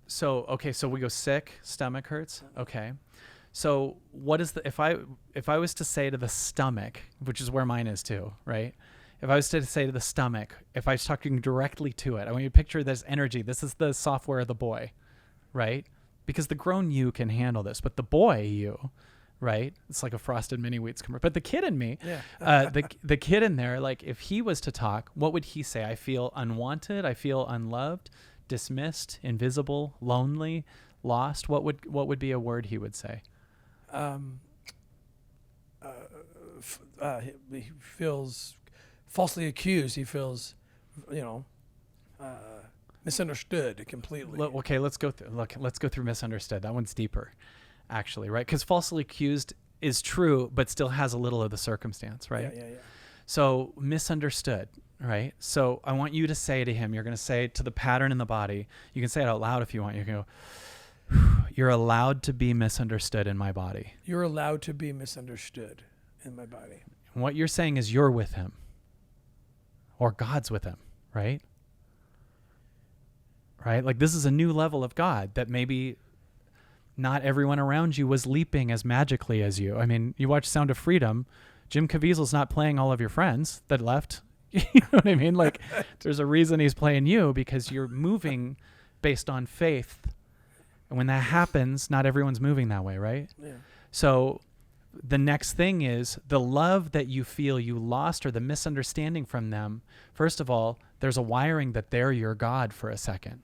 Speaker 2: So we go sick, stomach hurts. Okay. So what is if I was to say to the stomach, which is where mine is too, right? If I was to say to the stomach, if I was talking directly to it, I want you to picture this energy. This is the software of the boy, right? Because the grown you can handle this, but the boy you, right? It's like a Frosted Mini Wheats commercial. But the kid in me, the kid in there, like, if he was to talk, what would he say? I feel unwanted. I feel unloved, dismissed, invisible, lonely, lost. What would be a word he would say?
Speaker 1: He feels falsely accused, he feels, misunderstood completely.
Speaker 2: Okay, let's go through misunderstood. That one's deeper, actually, right? Because falsely accused is true, but still has a little of the circumstance, right?
Speaker 1: Yeah.
Speaker 2: So misunderstood, right? So I want you to say to him, you're going to say to the pattern in the body, you can say it out loud if you want. You can go, you're allowed to be misunderstood in my body.
Speaker 1: You're allowed to be misunderstood in my body.
Speaker 2: And what you're saying is you're with him, or God's with him, right? Right? Like this is a new level of God that maybe not everyone around you was leaping as magically as you. I mean, you watch Sound of Freedom, Jim Caviezel's not playing all of your friends that left. You know what I mean? Like there's a reason he's playing you, because you're moving based on faith. And when that happens, not everyone's moving that way, right?
Speaker 1: Yeah.
Speaker 2: So the next thing is the love that you feel you lost, or the misunderstanding from them. First of all, there's a wiring that they're your God for a second.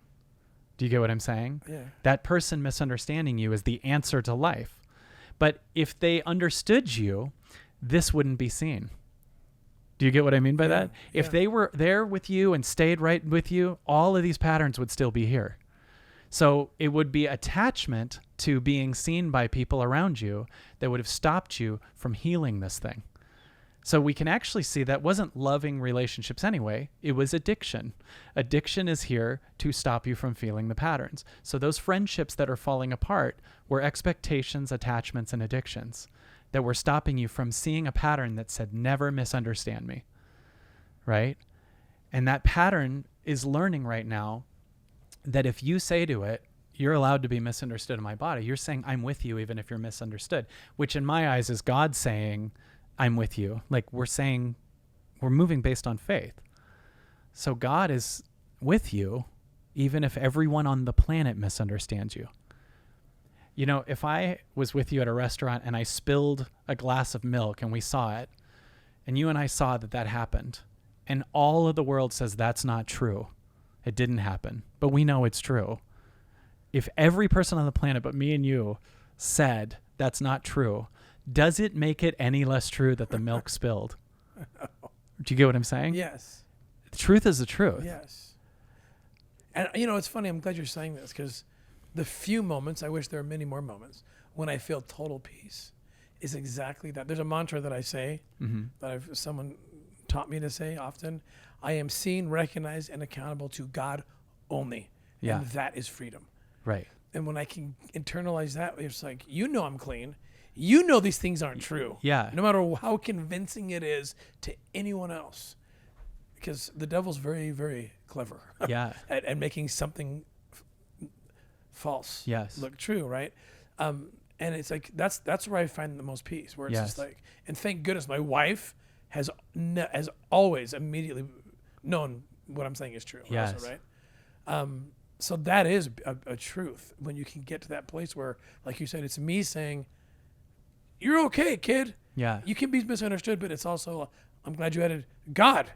Speaker 2: Do you get what I'm saying?
Speaker 1: Yeah.
Speaker 2: That person misunderstanding you is the answer to life. But if they understood you, this wouldn't be seen. Do you get what I mean by that? If they were there with you and stayed right with you, all of these patterns would still be here. So it would be attachment to being seen by people around you that would have stopped you from healing this thing. So we can actually see that wasn't loving relationships anyway. It was addiction. Addiction is here to stop you from feeling the patterns. So those friendships that are falling apart were expectations, attachments, and addictions that were stopping you from seeing a pattern that said, never misunderstand me, right? And that pattern is learning right now that if you say to it, you're allowed to be misunderstood in my body, you're saying, I'm with you even if you're misunderstood, which in my eyes is God saying, I'm with you. Like we're saying, we're moving based on faith. So God is with you, even if everyone on the planet misunderstands you. You know, if I was with you at a restaurant and I spilled a glass of milk and we saw it, and you and I saw that happened, and all of the world says that's not true, it didn't happen, but we know it's true. If every person on the planet but me and you said that's not true, does it make it any less true that the milk spilled? Do you get what I'm saying?
Speaker 1: Yes.
Speaker 2: The truth is the truth.
Speaker 1: Yes. And, it's funny. I'm glad you're saying this, because the few moments, I wish there were many more moments, when I feel total peace is exactly that. There's a mantra that I say that someone taught me to say often. I am seen, recognized, and accountable to God only.
Speaker 2: Yeah.
Speaker 1: And that is freedom.
Speaker 2: Right.
Speaker 1: And when I can internalize that, it's like, I'm clean. These things aren't true.
Speaker 2: Yeah.
Speaker 1: No matter how convincing it is to anyone else. Because the devil's very, very clever.
Speaker 2: Yeah.
Speaker 1: at making something false look true, right? And it's like, that's where I find the most peace, where it's just like, and thank goodness my wife has always immediately known what I'm saying is true.
Speaker 2: Yes.
Speaker 1: Also, right? So that is a truth, when you can get to that place where, like you said, it's me saying, you're okay, kid.
Speaker 2: Yeah.
Speaker 1: You can be misunderstood, but it's also, I'm glad you added God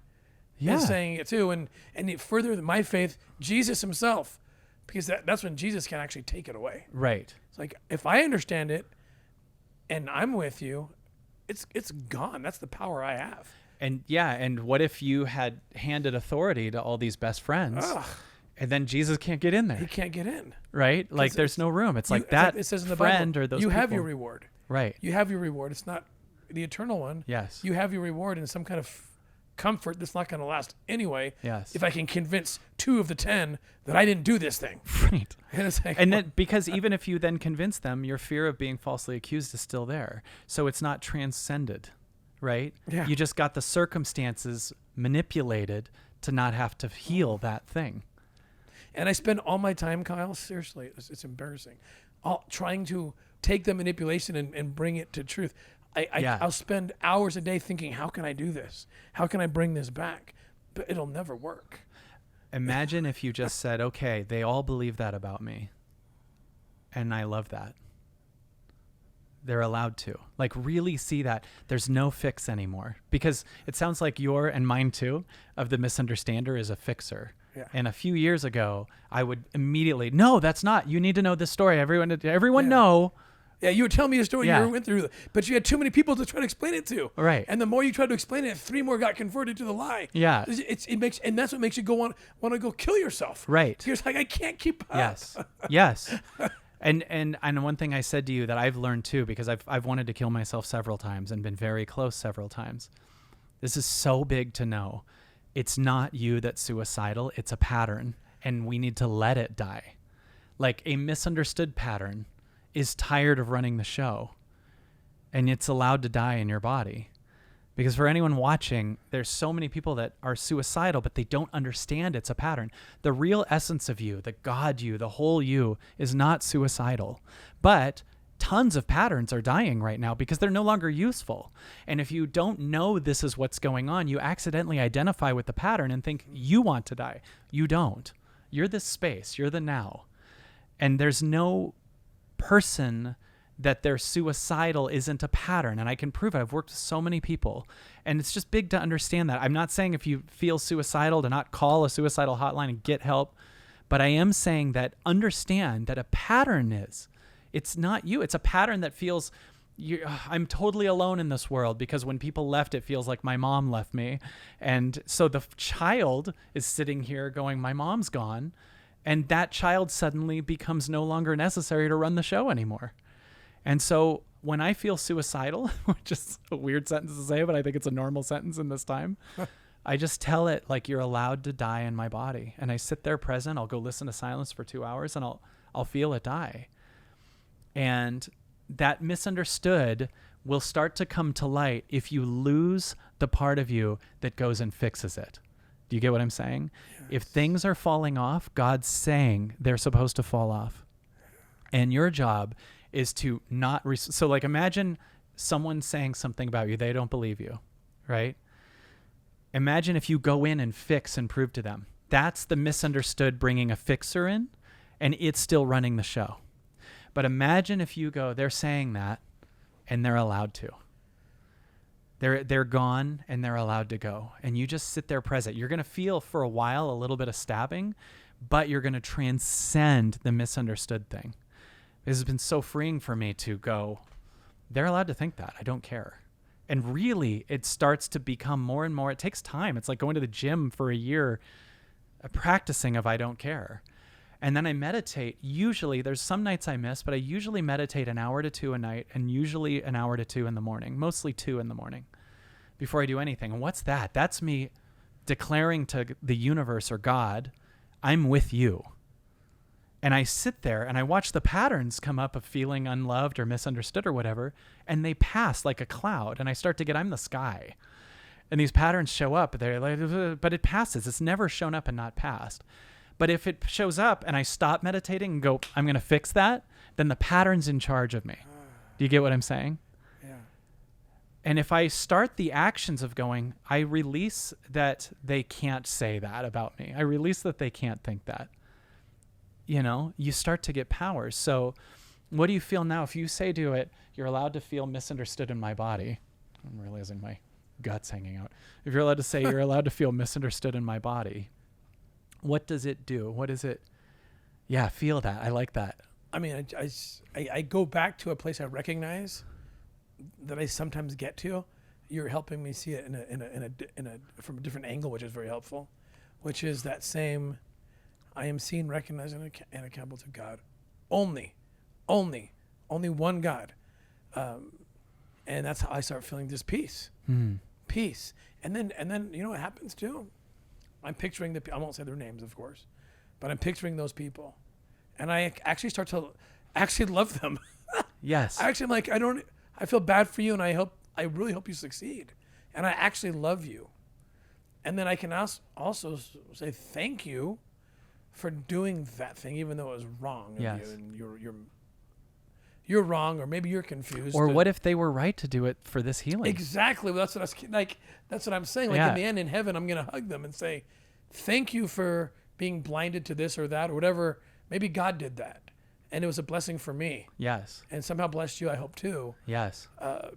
Speaker 1: is saying it too. And it further my faith, Jesus himself, because that's when Jesus can actually take it away.
Speaker 2: Right.
Speaker 1: It's like, if I understand it and I'm with you, it's gone. That's the power I have.
Speaker 2: And what if you had handed authority to all these best friends?
Speaker 1: Ugh.
Speaker 2: And then Jesus can't get in there.
Speaker 1: He can't get in.
Speaker 2: Right? Like there's no room. It's like that
Speaker 1: it says in the
Speaker 2: friend
Speaker 1: Bible,
Speaker 2: or those
Speaker 1: you
Speaker 2: people.
Speaker 1: have your reward.
Speaker 2: Right.
Speaker 1: You have your reward. It's not the eternal one.
Speaker 2: Yes.
Speaker 1: You have your reward in some kind of comfort that's not going to last anyway.
Speaker 2: Yes.
Speaker 1: If I can convince 2 of the 10 that I didn't do this thing.
Speaker 2: Right.
Speaker 1: And it's like,
Speaker 2: And then, because even if you then convince them, your fear of being falsely accused is still there. So it's not transcended, right?
Speaker 1: Yeah.
Speaker 2: You just got the circumstances manipulated to not have to heal that thing.
Speaker 1: and I spend all my time, Kyle, seriously, it's embarrassing, trying to take the manipulation and bring it to truth. I'll spend hours a day thinking, how can I do this? How can I bring this back? But it'll never work.
Speaker 2: Imagine if you just said, okay, they all believe that about me, and I love that. They're allowed to. Like, really see that there's no fix anymore. Because it sounds like your and mine too, of the misunderstander is a fixer.
Speaker 1: Yeah.
Speaker 2: And a few years ago, I would immediately, no, that's not. You need to know this story. Everyone know,
Speaker 1: Yeah, you were telling me a story
Speaker 2: Yeah.
Speaker 1: you went through, but you had too many people to try to explain it to.
Speaker 2: Right.
Speaker 1: And the more you tried to explain it, 3 more got converted to the lie.
Speaker 2: Yeah.
Speaker 1: And that's what makes you want to go kill yourself.
Speaker 2: Right.
Speaker 1: You're just like, I can't keep up.
Speaker 2: Yes. Yes. And one thing I said to you that I've learned too, because I've wanted to kill myself several times and been very close several times. This is so big to know. It's not you that's suicidal. It's a pattern, and we need to let it die. Like a misunderstood pattern is tired of running the show, and it's allowed to die in your body. Because for anyone watching, there's so many people that are suicidal, but they don't understand it's a pattern. The real essence of you, the God you, the whole you, is not suicidal. But tons of patterns are dying right now because they're no longer useful. And if you don't know this is what's going on, you accidentally identify with the pattern and think you want to die. You don't. You're this space. You're the now. And there's no person that they're suicidal isn't a pattern. And I can prove it. I've worked with so many people. And it's just big to understand that. I'm not saying if you feel suicidal to not call a suicidal hotline and get help. But I am saying that understand that a pattern is. It's not you. It's a pattern that feels I'm totally alone in this world because when people left, it feels like my mom left me. And so the child is sitting here going, my mom's gone. And that child suddenly becomes no longer necessary to run the show anymore. And so when I feel suicidal, which is a weird sentence to say, but I think it's a normal sentence in this time, I just tell it like you're allowed to die in my body. And I sit there present. I'll go listen to silence for 2 hours and I'll feel it die. And that misunderstood will start to come to light if you lose the part of you that goes and fixes it. Do you get what I'm saying? Yes. If things are falling off, God's saying they're supposed to fall off. And your job is to not... So like imagine someone saying something about you. They don't believe you, right? Imagine if you go in and fix and prove to them. That's the misunderstood bringing a fixer in, and it's still running the show. But imagine if you go, they're saying that, and they're allowed to. They're gone, and they're allowed to go. And you just sit there present. You're going to feel for a while a little bit of stabbing, but you're going to transcend the misunderstood thing. This has been so freeing for me to go, they're allowed to think that. I don't care. And really, it starts to become more and more. It takes time. It's like going to the gym for a year, practicing of I don't care. And then I meditate. Usually, there's some nights I miss, but I usually meditate 1 hour to 2 a night and usually 1 hour to 2 in the morning, mostly 2 in the morning before I do anything. And what's that? That's me declaring to the universe or God, I'm with you. And I sit there and I watch the patterns come up of feeling unloved or misunderstood or whatever, and they pass like a cloud. And I start to get, I'm the sky. And these patterns show up, they're like, but it passes. It's never shown up and not passed. But if it shows up and I stop meditating and go, I'm going to fix that, then the pattern's in charge of me. Do you get what I'm saying?
Speaker 1: Yeah.
Speaker 2: And if I start the actions of going, I release that they can't say that about me. I release that they can't think that. You know, you start to get power. So what do you feel now? If you say to it, you're allowed to feel misunderstood in my body. I'm realizing my gut's hanging out. If you're allowed to say you're allowed to feel misunderstood in my body, what does it do? What is it? Yeah, feel that. I like that.
Speaker 1: I mean, I go back to a place I recognize that I sometimes get to. You're helping me see it in a from a different angle, which is very helpful. Which is that same, I am seen, recognized, and accountable to God. Only one God, and that's how I start feeling this peace, peace. And then you know what happens too? I'm picturing I won't say their names, of course, but I'm picturing those people, and I actually start to actually love them.
Speaker 2: Yes.
Speaker 1: Actually, like I feel bad for you, and I really hope you succeed, and I actually love you, and then I can also say thank you for doing that thing, even though it was wrong.
Speaker 2: Yes.
Speaker 1: Of you, and you're wrong, or maybe you're confused.
Speaker 2: Or what if they were right to do it for this healing?
Speaker 1: Exactly. Well, that's what I'm saying. Like in the end, in heaven, I'm gonna hug them and say, "Thank you for being blinded to this or that or whatever. Maybe God did that, and it was a blessing for me.
Speaker 2: Yes.
Speaker 1: And somehow blessed you. I hope too.
Speaker 2: Yes.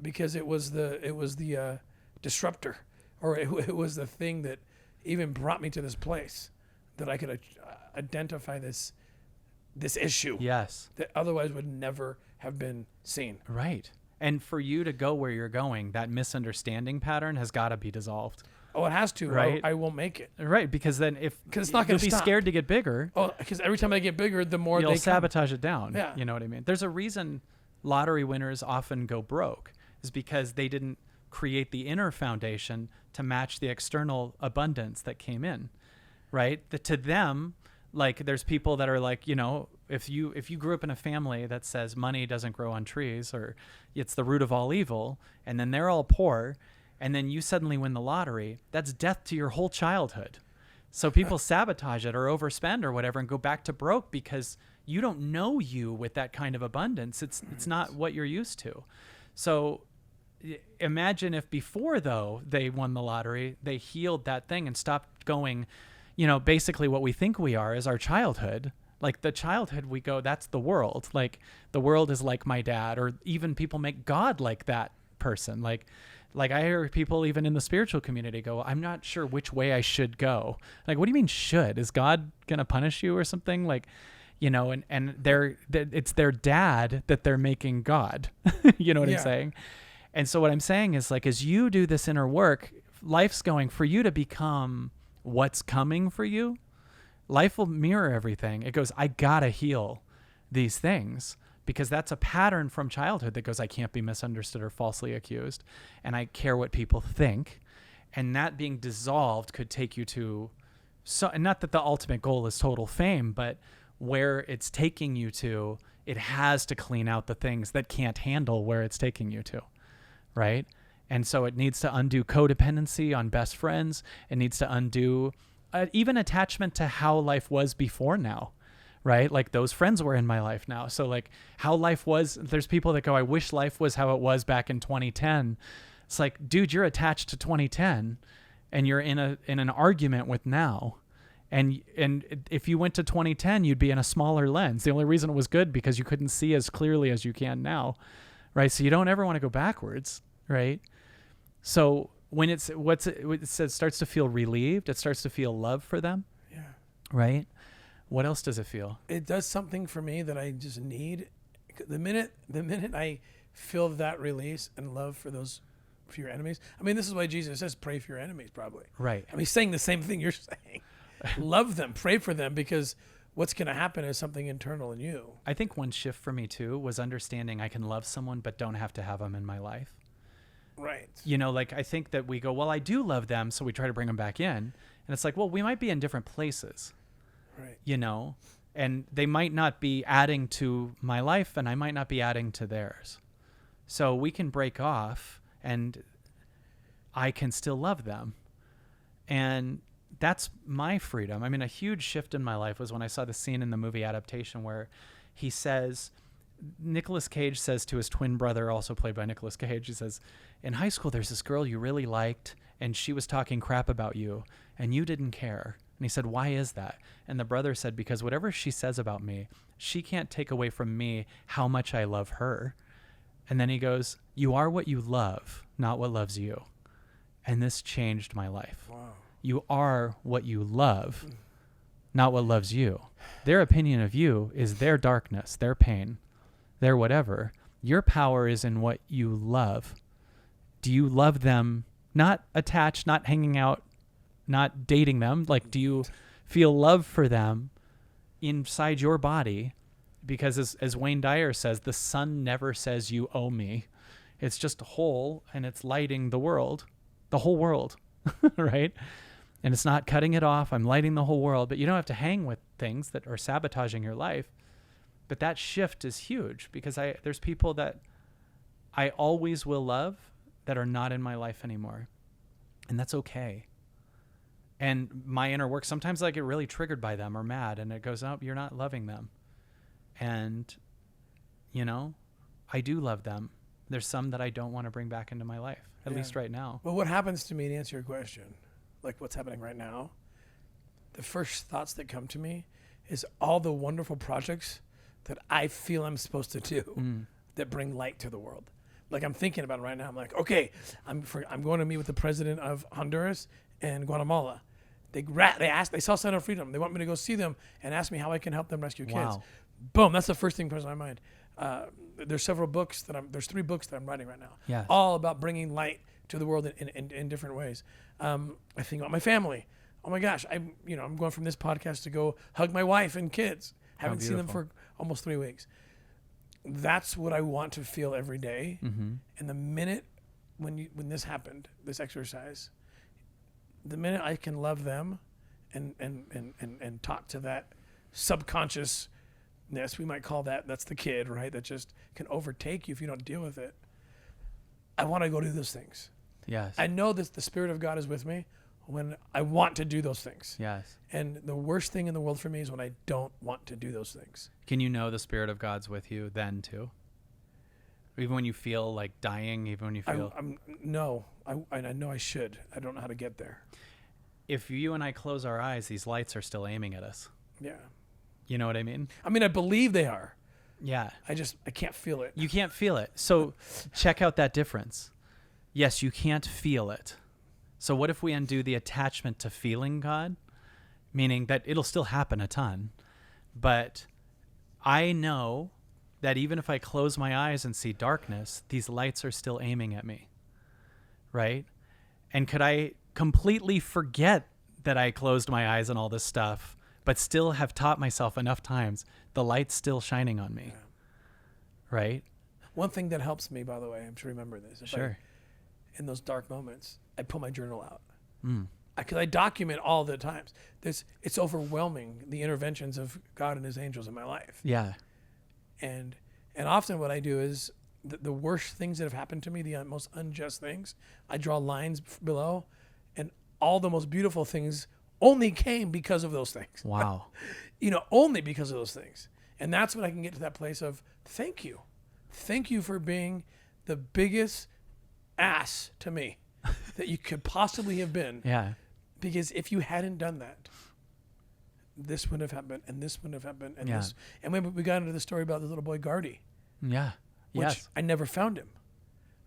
Speaker 1: Because it was the disruptor, or it was the thing that even brought me to this place that I could identify this issue.
Speaker 2: Yes.
Speaker 1: That otherwise would never have been seen.
Speaker 2: Right. And for you to go where you're going, that misunderstanding pattern has got to be dissolved.
Speaker 1: Oh, it has to.
Speaker 2: Right.
Speaker 1: I won't make it.
Speaker 2: Right. Because then
Speaker 1: Because it's not going
Speaker 2: you'll
Speaker 1: to
Speaker 2: be
Speaker 1: stop.
Speaker 2: scared to get bigger,
Speaker 1: Oh, because every time I get bigger, the more
Speaker 2: you'll
Speaker 1: they
Speaker 2: sabotage it down.
Speaker 1: Yeah.
Speaker 2: You know what I mean? There's a reason lottery winners often go broke, is because they didn't create the inner foundation to match the external abundance that came in. Right. To them, like, there's people that are like, you know, if you grew up in a family that says money doesn't grow on trees, or it's the root of all evil, and then they're all poor, and then you suddenly win the lottery, that's death to your whole childhood. So people sabotage it or overspend or whatever and go back to broke because you don't know you with that kind of abundance. It's not what you're used to. So imagine if before, though, they won the lottery, they healed that thing and stopped going, you know, basically what we think we are is our childhood. Like the childhood, we go, that's the world. Like the world is like my dad, or even people make God like that person. Like I hear people even in the spiritual community go, I'm not sure which way I should go. Like, what do you mean should? Is God going to punish you or something? Like, you know, and it's their dad that they're making God. You know what I'm saying? And so what I'm saying is, like, as you do this inner work, life's going for you to become what's coming for you. Life will mirror everything. It goes, I gotta heal these things, because that's a pattern from childhood that goes, I can't be misunderstood or falsely accused, and I care what people think. And that being dissolved could take you to, so, and not that the ultimate goal is total fame, but where it's taking you to, it has to clean out the things that can't handle where it's taking you to, right? And so it needs to undo codependency on best friends. It needs to undo even attachment to how life was before now, right? Like those friends were in my life now. So like how life was, there's people that go, I wish life was how it was back in 2010. It's like, dude, you're attached to 2010 and you're in an argument with now. And if you went to 2010, you'd be in a smaller lens. The only reason it was good because you couldn't see as clearly as you can now, right? So you don't ever want to go backwards, right? So when it says starts to feel relieved, it starts to feel love for them.
Speaker 1: Yeah.
Speaker 2: Right? What else does it feel?
Speaker 1: It does something for me that I just need. The minute I feel that release and love for your enemies. I mean, this is why Jesus says pray for your enemies, probably.
Speaker 2: Right.
Speaker 1: I mean, he's saying the same thing you're saying. Love them, pray for them, because what's going to happen is something internal in you.
Speaker 2: I think one shift for me too was understanding I can love someone but don't have to have them in my life.
Speaker 1: Right.
Speaker 2: You know, like I think that we go, well, I do love them, so we try to bring them back in. And it's like, well, we might be in different places.
Speaker 1: Right.
Speaker 2: You know, and they might not be adding to my life and I might not be adding to theirs. So we can break off and I can still love them. And that's my freedom. I mean, a huge shift in my life was when I saw the scene in the movie Adaptation where he says, Nicolas Cage says to his twin brother, also played by Nicolas Cage, he says, in high school, there's this girl you really liked and she was talking crap about you and you didn't care. And he said, why is that? And the brother said, because whatever she says about me, she can't take away from me how much I love her. And then he goes, you are what you love, not what loves you. And this changed my life.
Speaker 1: Wow.
Speaker 2: You are what you love, not what loves you. Their opinion of you is their darkness, their pain, their whatever. Your power is in what you love. Do you love them, not attached, not hanging out, not dating them? Like, do you feel love for them inside your body? Because as Wayne Dyer says, the sun never says you owe me. It's just whole and it's lighting the world, the whole world, right? And it's not cutting it off. I'm lighting the whole world, but you don't have to hang with things that are sabotaging your life. But that shift is huge because there's people that I always will love that are not in my life anymore. And that's okay. And my inner work, sometimes I get really triggered by them or mad and it goes, oh, you're not loving them. And, you know, I do love them. There's some that I don't want to bring back into my life, at least right now.
Speaker 1: Well, what happens to me, to answer your question, like what's happening right now, the first thoughts that come to me is all the wonderful projects that I feel I'm supposed to do that bring light to the world. Like I'm thinking about it right now. I'm like, okay, I'm going to meet with the president of Honduras and Guatemala. They saw Sign of Freedom. They want me to go see them and ask me how I can help them rescue kids.
Speaker 2: Wow.
Speaker 1: Boom, that's the first thing that comes to my mind. There's several books there's 3 books that I'm writing right now.
Speaker 2: Yes.
Speaker 1: All about bringing light to the world in different ways. I think about my family. Oh my gosh, I'm going from this podcast to go hug my wife and kids. Haven't seen them for almost 3 weeks. That's what I want to feel every day.
Speaker 2: Mm-hmm.
Speaker 1: And the minute when this happened, this exercise, the minute I can love them and talk to that subconsciousness, we might call that's the kid, right? That just can overtake you if you don't deal with it. I want to go do those things.
Speaker 2: Yes.
Speaker 1: I know that the Spirit of God is with me when I want to do those things.
Speaker 2: Yes.
Speaker 1: And the worst thing in the world for me is when I don't want to do those things.
Speaker 2: Can you know the Spirit of God's with you then too? Even when you feel like dying, even when you feel...
Speaker 1: I know I should. I don't know how to get there.
Speaker 2: If you and I close our eyes, these lights are still aiming at us.
Speaker 1: Yeah.
Speaker 2: You know what I mean?
Speaker 1: I mean, I believe they are.
Speaker 2: Yeah.
Speaker 1: I can't feel it.
Speaker 2: You can't feel it. So check out that difference. Yes, you can't feel it. So what if we undo the attachment to feeling God? Meaning that it'll still happen a ton. But I know that even if I close my eyes and see darkness, these lights are still aiming at me. Right? And could I completely forget that I closed my eyes and all this stuff, but still have taught myself enough times, the light's still shining on me. Yeah. Right? One
Speaker 1: thing that helps me, by the way, I'm sure you remember this.
Speaker 2: Sure.
Speaker 1: In those dark moments, I pull my journal out. Because I document all the times. It's overwhelming, the interventions of God and his angels in my life.
Speaker 2: Yeah.
Speaker 1: And often what I do is the worst things that have happened to me, the most unjust things, I draw lines below, and all the most beautiful things only came because of those things.
Speaker 2: Wow.
Speaker 1: Only because of those things. And that's when I can get to that place of thank you. Thank you for being the biggest ass to me that you could possibly have been.
Speaker 2: Yeah.
Speaker 1: Because if you hadn't done that, this wouldn't have happened, and this wouldn't have happened, and this. And when we got into the story about the little boy Gardy.
Speaker 2: Yeah.
Speaker 1: Which I never found him.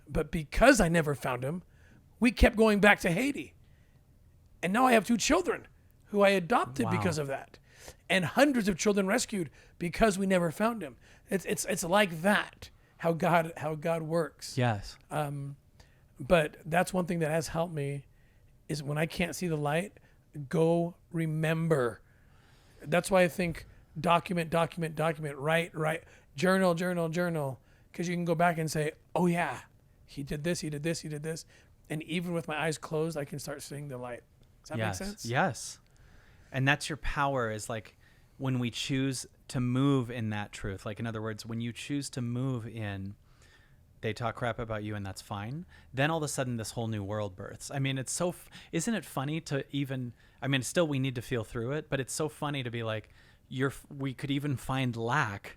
Speaker 1: But because I never found him, we kept going back to Haiti. And now I have 2 children who I adopted because of that. And hundreds of children rescued because we never found him. It's like that, how God works.
Speaker 2: Yes.
Speaker 1: But that's one thing that has helped me is when I can't see the light, go remember. That's why I think document, write, journal. Because you can go back and say, oh yeah, he did this. And even with my eyes closed, I can start seeing the light. Does that make sense?
Speaker 2: Yes. And that's your power, is like when we choose to move in that truth. Like, in other words, when you choose to move in, they talk crap about you and that's fine. Then all of a sudden this whole new world births. I mean, it's so, isn't it funny to even, I mean, still we need to feel through it, but it's so funny to be like, we could even find lack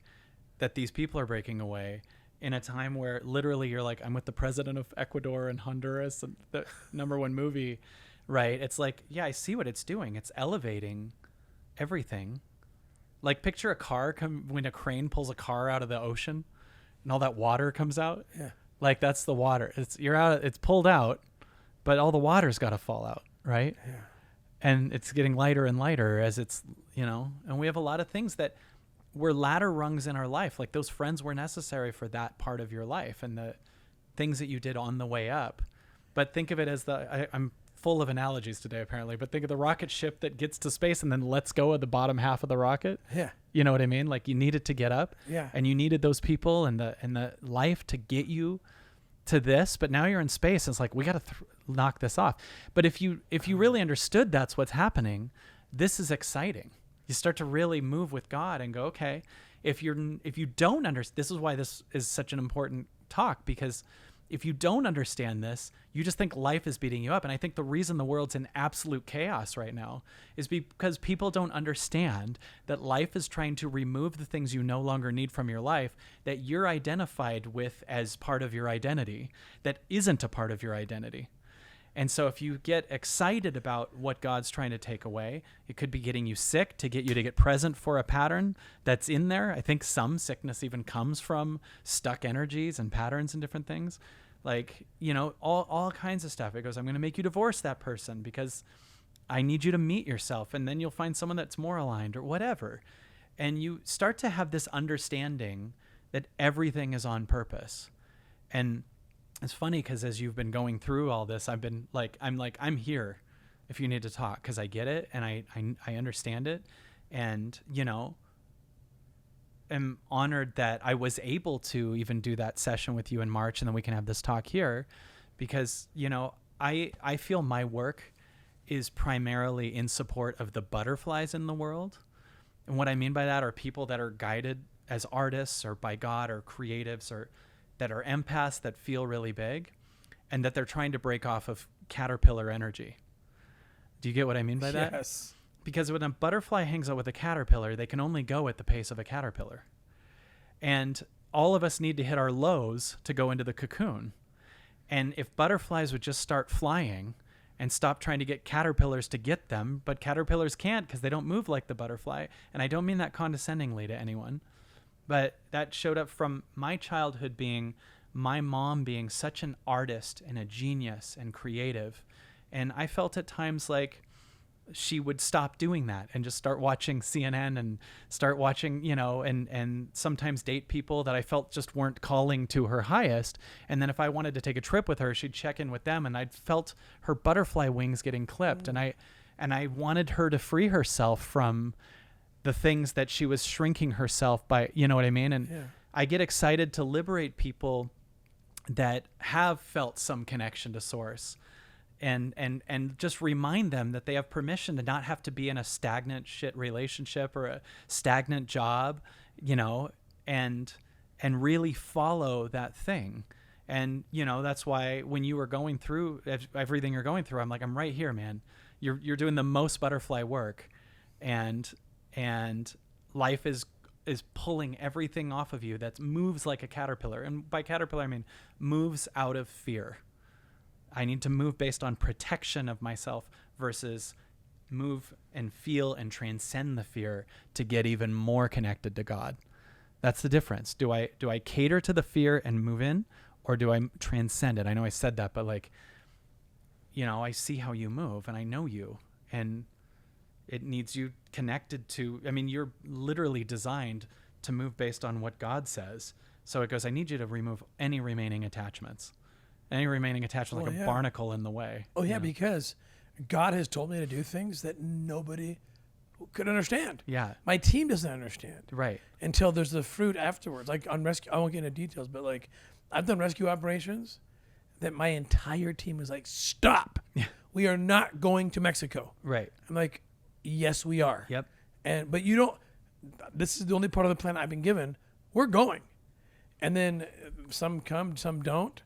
Speaker 2: that these people are breaking away in a time where literally you're like, I'm with the president of Ecuador and Honduras, and the #1 movie, right? It's like, yeah, I see what it's doing. It's elevating everything. Like, picture a car when a crane pulls a car out of the ocean and all that water comes out.
Speaker 1: Yeah.
Speaker 2: Like, that's the water. It's pulled out, but all the water's got to fall out, right?
Speaker 1: Yeah.
Speaker 2: And it's getting lighter and lighter as it's, and we have a lot of things that were ladder rungs in our life. Like, those friends were necessary for that part of your life and the things that you did on the way up. But think of it as I'm full of analogies today, apparently, but think of the rocket ship that gets to space and then lets go of the bottom half of the rocket.
Speaker 1: Yeah.
Speaker 2: You know what I mean? Like, you needed to get up.
Speaker 1: Yeah.
Speaker 2: And you needed those people and the life to get you to this, but now you're in space. And it's like, we got to knock this off. But if you really understood that's what's happening, this is exciting. You start to really move with God and go, okay, if you don't understand, this is why this is such an important talk, because if you don't understand this, you just think life is beating you up. And I think the reason the world's in absolute chaos right now is because people don't understand that life is trying to remove the things you no longer need from your life that you're identified with as part of your identity that isn't a part of your identity. And so if you get excited about what God's trying to take away, it could be getting you sick to get you to get present for a pattern that's in there. I think some sickness even comes from stuck energies and patterns and different things. Like, all kinds of stuff. It goes, I'm going to make you divorce that person because I need you to meet yourself. And then you'll find someone that's more aligned or whatever. And you start to have this understanding that everything is on purpose. And it's funny because as you've been going through all this, I'm here if you need to talk, because I get it and I understand it. And, am honored that I was able to even do that session with you in March, and then we can have this talk here, because, I feel my work is primarily in support of the butterflies in the world. And what I mean by that are people that are guided as artists or by God or creatives or that are empaths that feel really big and that they're trying to break off of caterpillar energy. Do you get what I mean by that?
Speaker 1: Yes.
Speaker 2: Because when a butterfly hangs out with a caterpillar, they can only go at the pace of a caterpillar. And all of us need to hit our lows to go into the cocoon. And if butterflies would just start flying and stop trying to get caterpillars to get them, but caterpillars can't because they don't move like the butterfly. And I don't mean that condescendingly to anyone, but that showed up from my childhood being my mom being such an artist and a genius and creative. And I felt at times like she would stop doing that and just start watching CNN and start watching, and sometimes date people that I felt just weren't calling to her highest. And then if I wanted to take a trip with her, she'd check in with them, and I'd felt her butterfly wings getting clipped. And I wanted her to free herself from the things that she was shrinking herself by, you know what I mean? And I get excited to liberate people that have felt some connection to source. And just remind them that they have permission to not have to be in a stagnant shit relationship or a stagnant job, and really follow that thing. And, that's why when you were going through everything you're going through, I'm like, I'm right here, man. You're doing the most butterfly work, and life is pulling everything off of you that moves like a caterpillar. And by caterpillar, I mean moves out of fear. I need to move based on protection of myself versus move and feel and transcend the fear to get even more connected to God. That's the difference. Do I cater to the fear and move in, or do I transcend it? I know I said that, but I see how you move and I know you, and it needs you connected to, you're literally designed to move based on what God says. So it goes, I need you to remove any remaining attachments. Any remaining attachment, like a barnacle in the way.
Speaker 1: Oh, yeah, because God has told me to do things that nobody could understand.
Speaker 2: Yeah.
Speaker 1: My team doesn't understand.
Speaker 2: Right.
Speaker 1: Until there's the fruit afterwards. Like on rescue, I won't get into details, but I've done rescue operations that my entire team is like, stop.
Speaker 2: Yeah.
Speaker 1: We are not going to Mexico.
Speaker 2: Right.
Speaker 1: I'm like, yes, we are.
Speaker 2: Yep.
Speaker 1: But this is the only part of the plan I've been given. We're going. And then some come, some don't.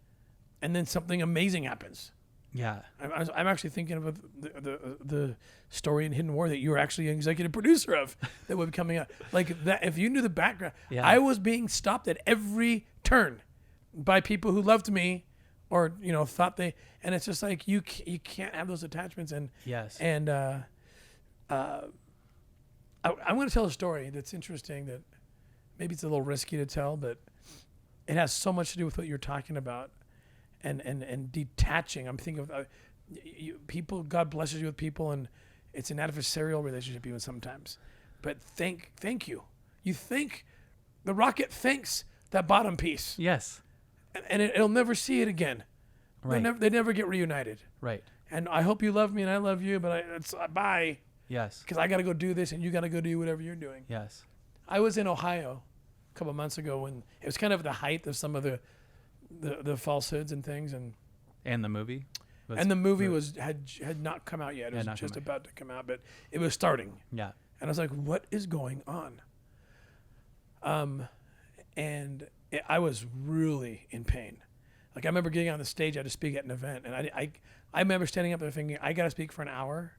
Speaker 1: And then something amazing happens.
Speaker 2: Yeah.
Speaker 1: I'm actually thinking of the story in Hidden War that you were actually an executive producer of that would be coming out. Like that, if you knew the background, I was being stopped at every turn by people who loved me or, thought they, and it's just like, you can't have those attachments. And,
Speaker 2: yes.
Speaker 1: And, I'm going to tell a story that's interesting that maybe it's a little risky to tell, but it has so much to do with what you're talking about. And detaching. I'm thinking of people. God blesses you with people, and it's an adversarial relationship even sometimes. But thank you. You think the rocket thanks that bottom piece.
Speaker 2: Yes.
Speaker 1: And it'll never see it again.
Speaker 2: Right.
Speaker 1: They never get reunited.
Speaker 2: Right.
Speaker 1: And I hope you love me and I love you, but it's bye.
Speaker 2: Yes.
Speaker 1: Because I got to go do this and you got to go do whatever you're doing.
Speaker 2: Yes.
Speaker 1: I was in Ohio a couple of months ago when it was kind of the height of some of the falsehoods and things, and
Speaker 2: the movie
Speaker 1: the movie had not come out yet. It was just about to come out, but it was starting.
Speaker 2: Yeah.
Speaker 1: And I was like, what is going on? I was really in pain. Like I remember getting on the stage, I had to speak at an event, and I remember standing up there thinking, I got to speak for an hour.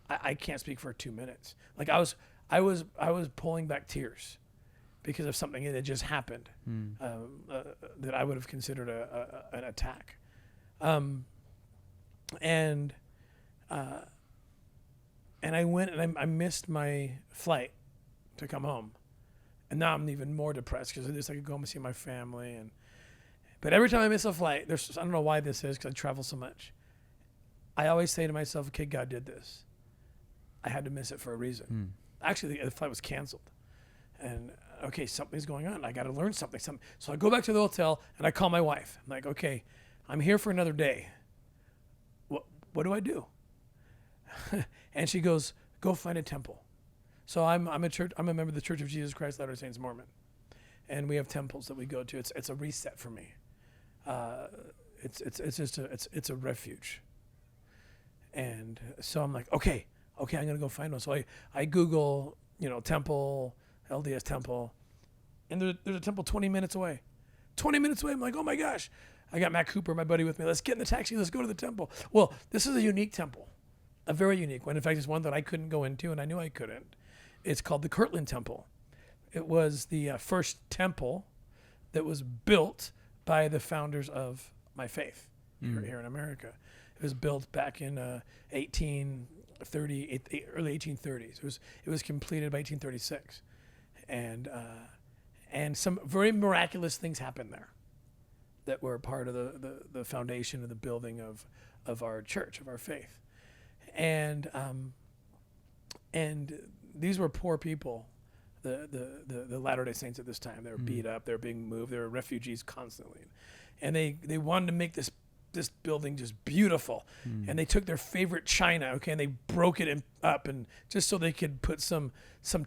Speaker 1: I can't speak for 2 minutes. Like I was pulling back tears because of something that had just happened that I would have considered an attack. And I went and I missed my flight to come home. And now I'm even more depressed because I could go home and see my family. But every time I miss a flight, I don't know why this is because I travel so much. I always say to myself, okay, God did this. I had to miss it for a reason. Actually, the flight was canceled. And okay, something's going on. I got to learn something. So I go back to the hotel and I call my wife. I'm like, okay, I'm here for another day. What do I do? And she goes, go find a temple. So I'm a member of the Church of Jesus Christ Latter-day Saints Mormon, and we have temples that we go to. It's a reset for me. It's a refuge. And so I'm like, okay, I'm gonna go find one. So I Google, temple, LDS temple, and there's a temple 20 minutes away. 20 minutes away. I'm like, oh my gosh. I got Matt Cooper, my buddy, with me. Let's get in the taxi. Let's go to the temple. Well, this is a unique temple, a very unique one. In fact, it's one that I couldn't go into, and I knew I couldn't. It's called the Kirtland Temple. It was the first temple that was built by the founders of my faith here in America. It was built back in 1830, early 1830s. It was completed by 1836, and some very miraculous things happened there that were part of the foundation of the building of our church, of our faith. And these were poor people, the Latter-day Saints at this time. They were beat up, they were being moved, they were refugees constantly. And they wanted to make this building just beautiful. And they took their favorite china, and they broke it up, and just so they could put some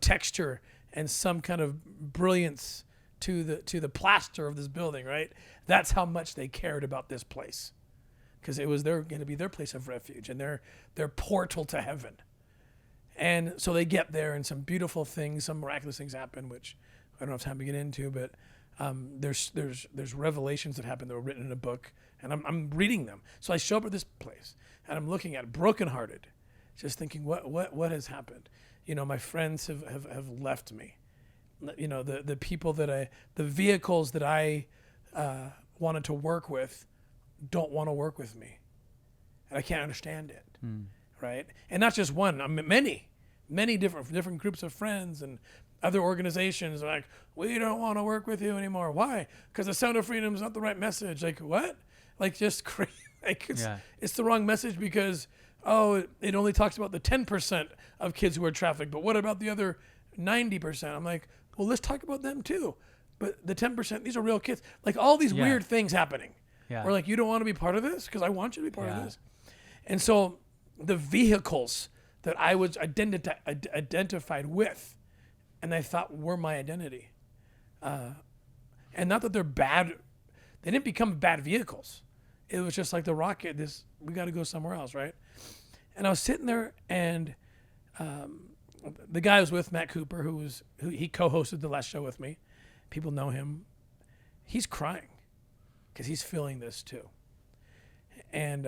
Speaker 1: texture and some kind of brilliance to the plaster of this building, right? That's how much they cared about this place, because it was going to be their place of refuge and their portal to heaven. And so they get there, and some beautiful things, some miraculous things happen, which I don't have time to get into, but there's revelations that happen that were written in a book, and I'm reading them. So I show up at this place, and I'm looking at it, brokenhearted, just thinking, what has happened? My friends have left me. The people the vehicles that I wanted to work with don't want to work with me, and I can't understand it. Right? And not just one, many different groups of friends and other organizations are like, we don't want to work with you anymore. Why? Because the Sound of Freedom is not the right message. Like, what? Like, just crazy. Like, it's the wrong message because, it only talks about the 10% of kids who are trafficked, but what about the other 90%? I'm like, well, let's talk about them too. But the 10%, these are real kids. Like, all these weird things happening. Yeah. We're like, you don't want to be part of this? Because I want you to be part of this. And so the vehicles that I was identified with, and I thought were my identity, and not that they're bad, they didn't become bad vehicles. It was just like the rocket. We got to go somewhere else, right? And I was sitting there, and the guy I was with, Matt Cooper, who he co-hosted the last show with me. People know him. He's crying because he's feeling this too, and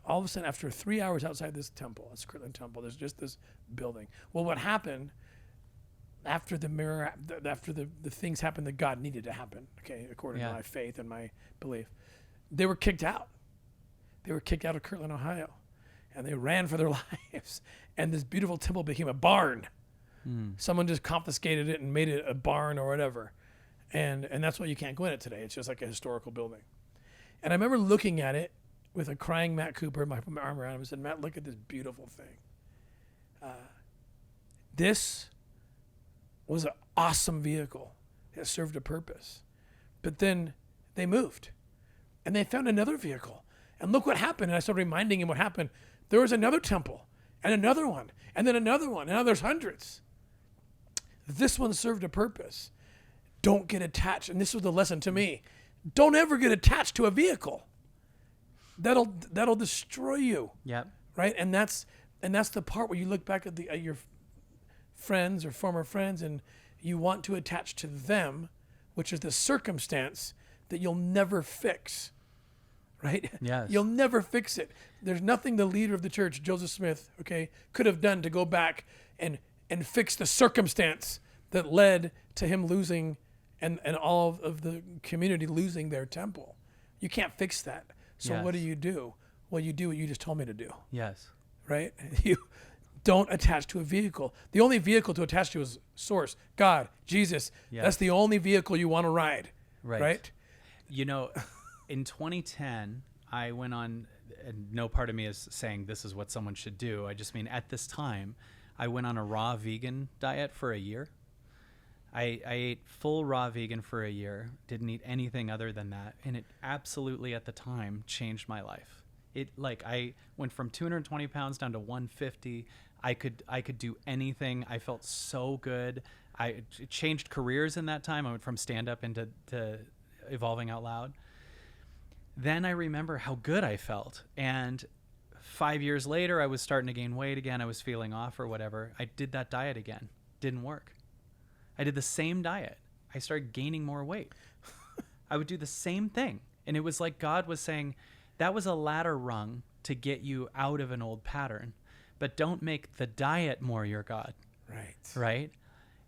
Speaker 1: all of a sudden, after 3 hours outside this temple, this Kirtland temple, there's just this building. Well, what happened after the things happened that God needed to happen, according to my faith and my belief, they were kicked out. They were kicked out of Kirtland, Ohio, and they ran for their lives. And this beautiful temple became a barn. Someone just confiscated it and made it a barn or whatever. And that's why you can't go in it today. It's just like a historical building. And I remember looking at it with a crying Matt Cooper, my arm around him, and said, Matt, look at this beautiful thing. This was an awesome vehicle that served a purpose. But then they moved, and they found another vehicle. And look what happened. And I started reminding him what happened. There was another temple, and another one, and then another one. And now there's hundreds. This one served a purpose. Don't get attached. And this was the lesson to me. Don't ever get attached to a vehicle. That'll destroy you. Yep. Right? And that's the part where you look back at your friends or former friends, and you want to attach to them, which is the circumstance that you'll never fix. Right? Yes. You'll never fix it. There's nothing the leader of the church, Joseph Smith, could have done to go back and fix the circumstance that led to him losing and all of the community losing their temple. You can't fix that. So what do? Well, you do what you just told me to do. Yes. Right? You don't attach to a vehicle. The only vehicle to attach to is source, God, Jesus. Yes. That's the only vehicle you want to ride. Right?
Speaker 2: In 2010, I went on, and no part of me is saying this is what someone should do. I just mean at this time, I went on a raw vegan diet for a year. I ate full raw vegan for a year, didn't eat anything other than that. And it absolutely at the time changed my life. I went from 220 pounds down to 150. I could do anything. I felt so good. I changed careers in that time. I went from stand-up into evolving out loud. Then I remember how good I felt. And 5 years later, I was starting to gain weight again. I was feeling off or whatever. I did that diet again. Didn't work. I did the same diet. I started gaining more weight. I would do the same thing. And it was like God was saying, that was a ladder rung to get you out of an old pattern. But don't make the diet more your God.
Speaker 1: Right.
Speaker 2: Right?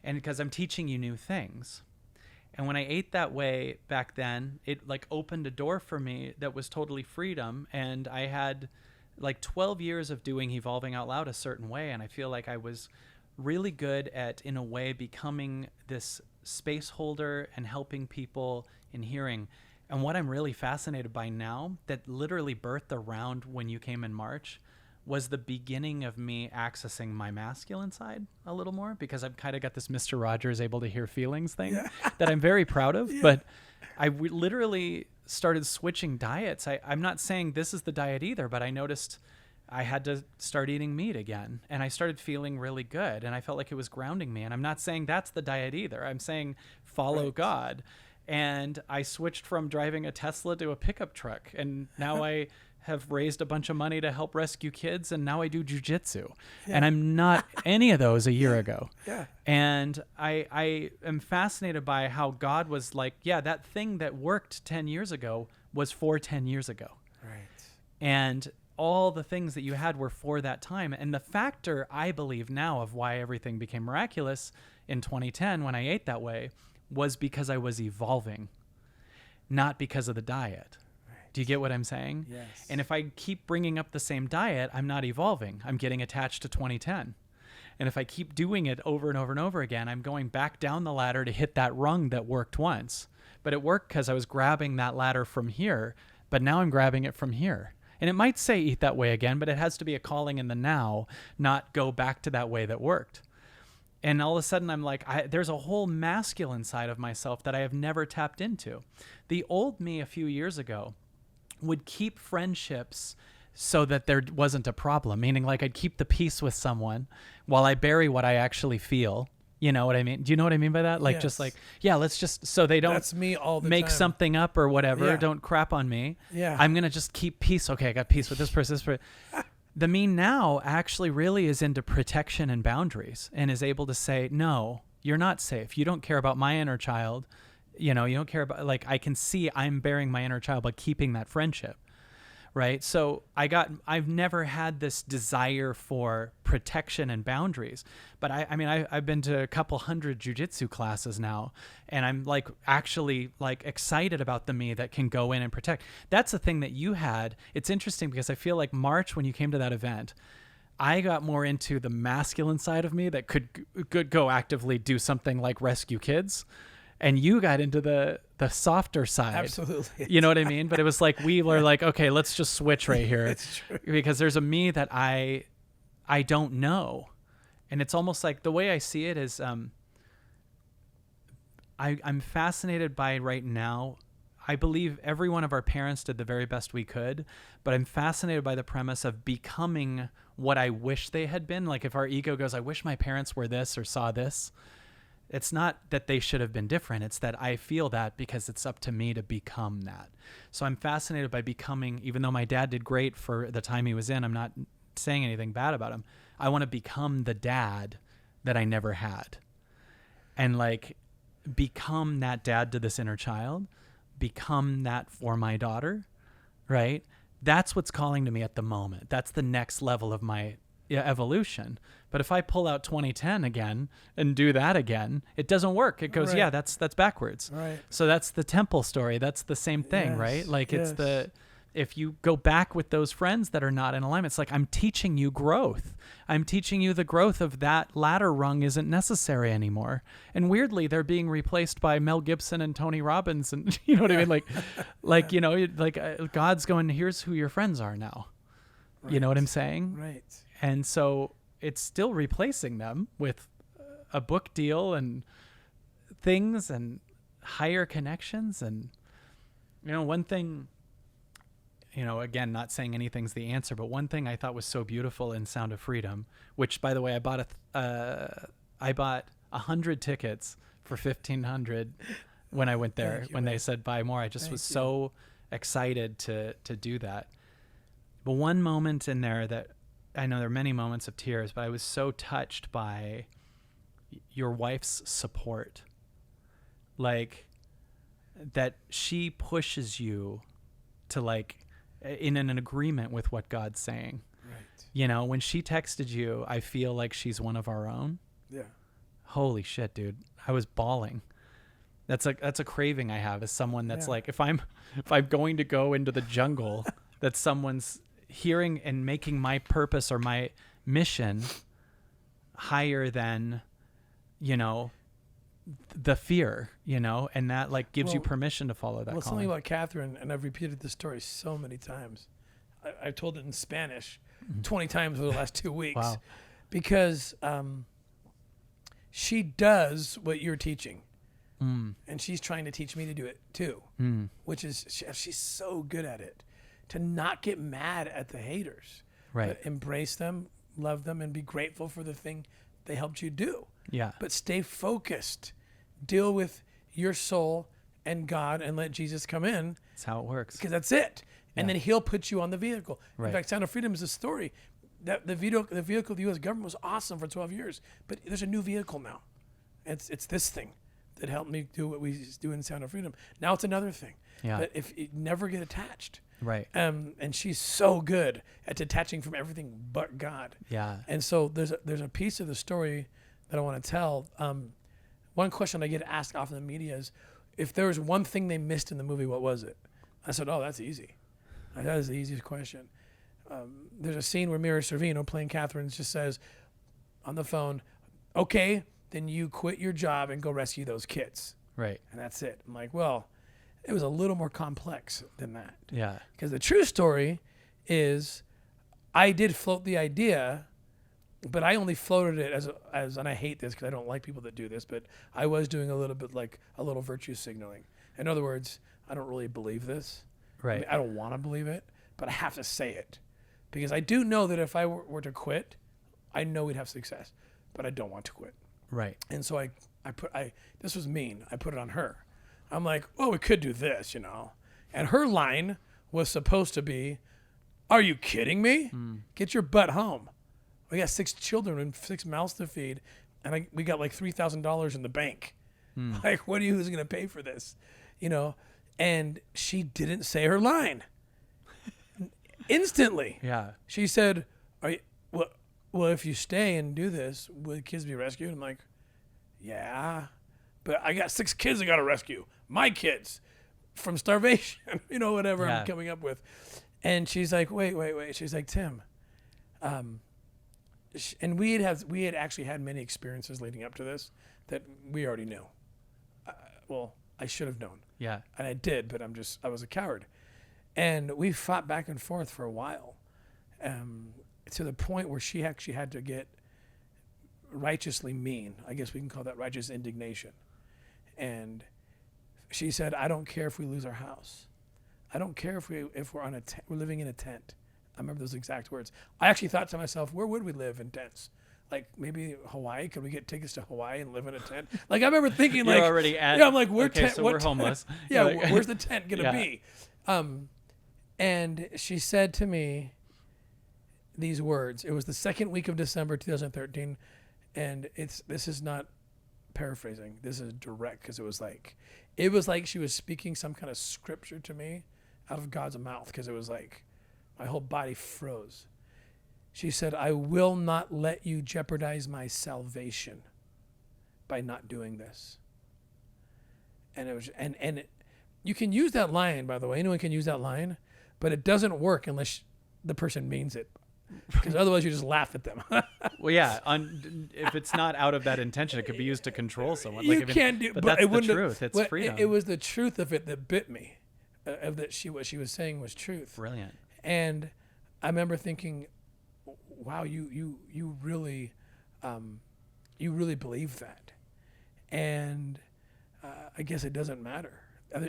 Speaker 2: And because I'm teaching you new things. And when I ate that way back then, it like opened a door for me that was totally freedom. And I had like 12 years of doing Evolving Out Loud a certain way. And I feel like I was really good at, in a way, becoming this space holder and helping people in hearing. And what I'm really fascinated by now, that literally birthed around when you came in March, was the beginning of me accessing my masculine side a little more, because I've kind of got this Mr. Rogers able to hear feelings thing that I'm very proud of. But I literally started switching diets. I'm not saying this is the diet either, but I noticed I had to start eating meat again, and I started feeling really good, and I felt like it was grounding me. And I'm not saying that's the diet either. I'm saying follow God. And I switched from driving a Tesla to a pickup truck, and now I have raised a bunch of money to help rescue kids, and now I do jujitsu. And I'm not any of those a year ago. And I am fascinated by how God was like, that thing that worked 10 years ago was for 10 years ago.
Speaker 1: Right.
Speaker 2: And all the things that you had were for that time. And the factor, I believe now, of why everything became miraculous in 2010 when I ate that way was because I was evolving, not because of the diet. Do you get what I'm saying?
Speaker 1: Yes.
Speaker 2: And if I keep bringing up the same diet, I'm not evolving. I'm getting attached to 2010. And if I keep doing it over and over and over again, I'm going back down the ladder to hit that rung that worked once. But it worked because I was grabbing that ladder from here, but now I'm grabbing it from here. And it might say eat that way again, but it has to be a calling in the now, not go back to that way that worked. And all of a sudden I'm like, there's a whole masculine side of myself that I have never tapped into. The old me a few years ago would keep friendships so that there wasn't a problem, meaning like I'd keep the peace with someone while I bury what I actually feel. You know what I mean? Do you know what I mean by that? Like, just like, let's just, so they don't
Speaker 1: That's me all the
Speaker 2: make
Speaker 1: time.
Speaker 2: something up or whatever. Don't crap on me. I'm going to just keep peace. Okay, I got peace with this person. The me now actually really is into protection and boundaries, and is able to say, no, you're not safe. You don't care about my inner child. You don't care about, like, I can see I'm bearing my inner child by keeping that friendship. Right. So I've never had this desire for protection and boundaries, but I've been to a couple hundred jujitsu classes now, and I'm like actually like excited about the me that can go in and protect. That's the thing that you had. It's interesting because I feel like March, when you came to that event, I got more into the masculine side of me that could go actively do something like rescue kids. And you got into the softer side.
Speaker 1: Absolutely.
Speaker 2: You know what I mean? But it was like, we were like, okay, let's just switch right here.
Speaker 1: It's true.
Speaker 2: Because there's a me that I don't know. And it's almost like, the way I see it is, I'm fascinated by right now. I believe every one of our parents did the very best we could, but I'm fascinated by the premise of becoming what I wish they had been. Like, if our ego goes, I wish my parents were this or saw this. It's not that they should have been different. It's that I feel that because it's up to me to become that. So I'm fascinated by becoming, even though my dad did great for the time he was in, I'm not saying anything bad about him. I want to become the dad that I never had. And like, become that dad to this inner child, become that for my daughter, right? That's what's calling to me at the moment. That's the next level of my evolution. But if I pull out 2010 again and do that again, it doesn't work. It goes, that's backwards.
Speaker 1: Right.
Speaker 2: So that's the temple story. That's the same thing, right? Like, it's if you go back with those friends that are not in alignment, it's like, I'm teaching you growth. I'm teaching you the growth of that ladder rung isn't necessary anymore. And weirdly, they're being replaced by Mel Gibson and Tony Robbins. And you know what I mean? Like, God's going, here's who your friends are now. Right. You know what I'm saying?
Speaker 1: Right.
Speaker 2: And so it's still replacing them with a book deal and things and higher connections. And, one thing, again, not saying anything's the answer, but one thing I thought was so beautiful in Sound of Freedom, which, by the way, I bought 100 tickets for $1,500 when I went there. When they said buy more, I just was so excited to do that. But one moment in there that I know there are many moments of tears, but I was so touched by your wife's support, like that she pushes you to in an agreement with what God's saying. Right. When she texted you, I feel like she's one of our own.
Speaker 1: Yeah.
Speaker 2: Holy shit, dude. I was bawling. That's a craving I have, as someone that's like, if I'm going to go into the jungle, that someone's hearing and making my purpose or my mission higher than, the fear, and that gives you permission to follow that calling.
Speaker 1: Something about Katherine, and I've repeated this story so many times. I told it in Spanish 20 times over the last 2 weeks.
Speaker 2: Wow.
Speaker 1: Because she does what you're teaching. And she's trying to teach me to do it too, which is she's so good at it, to not get mad at the haters,
Speaker 2: right?
Speaker 1: But embrace them, love them, and be grateful for the thing they helped you do.
Speaker 2: Yeah.
Speaker 1: But stay focused, deal with your soul and God, and let Jesus come in.
Speaker 2: That's how it works.
Speaker 1: Because that's it. And then he'll put you on the vehicle.
Speaker 2: Right.
Speaker 1: In fact, Sound of Freedom is a story. That the vehicle of the U.S. government was awesome for 12 years, but there's a new vehicle now. It's this thing that helped me do what we do in Sound of Freedom. Now it's another thing.
Speaker 2: Yeah.
Speaker 1: But if you never get attached.
Speaker 2: Right.
Speaker 1: And she's so good at detaching from everything but God.
Speaker 2: Yeah.
Speaker 1: And so there's a piece of the story that I want to tell. One question I get asked often in the media is, if there was one thing they missed in the movie, what was it? I said, that's easy. That is the easiest question. There's a scene where Mira Sorvino, playing Katherine, just says on the phone, okay, then you quit your job and go rescue those kids.
Speaker 2: Right.
Speaker 1: And that's it. I'm like, well, it was a little more complex than that.
Speaker 2: Yeah.
Speaker 1: Because the true story is I did float the idea, but I only floated it as and I hate this because I don't like people that do this, but I was doing a little bit like a little virtue signaling. In other words, I don't really believe this.
Speaker 2: Right.
Speaker 1: I mean, I don't want to believe it, but I have to say it. Because I do know that if I were to quit, I know we'd have success, but I don't want to quit.
Speaker 2: Right.
Speaker 1: And so this was mean. I put it on her. I'm like, we could do this, And her line was supposed to be, are you kidding me? Get your butt home. We got 6 children and 6 mouths to feed, and we got like $3,000 in the bank. Like, who's going to pay for this? And she didn't say her line. Instantly.
Speaker 2: Yeah.
Speaker 1: She said, well, if you stay and do this, will the kids be rescued? I'm like, yeah, but I got 6 kids I got to rescue. My kids from starvation, whatever I'm coming up with. And she's like, wait. She's like, Tim. And we had actually had many experiences leading up to this that we already knew. I should have known.
Speaker 2: Yeah.
Speaker 1: And I did, but I was a coward. And we fought back and forth for a while. To the point where she actually had to get righteously mean. I guess we can call that righteous indignation. And she said, I don't care if we lose our house. I don't care if we're we're living in a tent. I remember those exact words. I actually thought to myself, where would we live in tents? Like maybe Hawaii? Could we get tickets to Hawaii and live in a tent? Like I remember thinking,
Speaker 2: You're already at.
Speaker 1: I'm like, we're
Speaker 2: we're homeless.
Speaker 1: Where's the tent gonna be? And she said to me these words. It was the second week of December 2013, and this is not paraphrasing. This is direct because it was like she was speaking some kind of scripture to me out of God's mouth, because it was like my whole body froze. She said, I will not let you jeopardize my salvation by not doing this. And it was, you can use that line, by the way. Anyone can use that line, but it doesn't work unless the person means it. Because otherwise you just laugh at them.
Speaker 2: Well, yeah. If it's not out of that intention, it could be used to control someone.
Speaker 1: You can't do.
Speaker 2: But that's the truth. It's freedom.
Speaker 1: It was the truth of it that bit me. Of that what she was saying was truth.
Speaker 2: Brilliant.
Speaker 1: And I remember thinking, wow, you really believe that. And I guess it doesn't matter.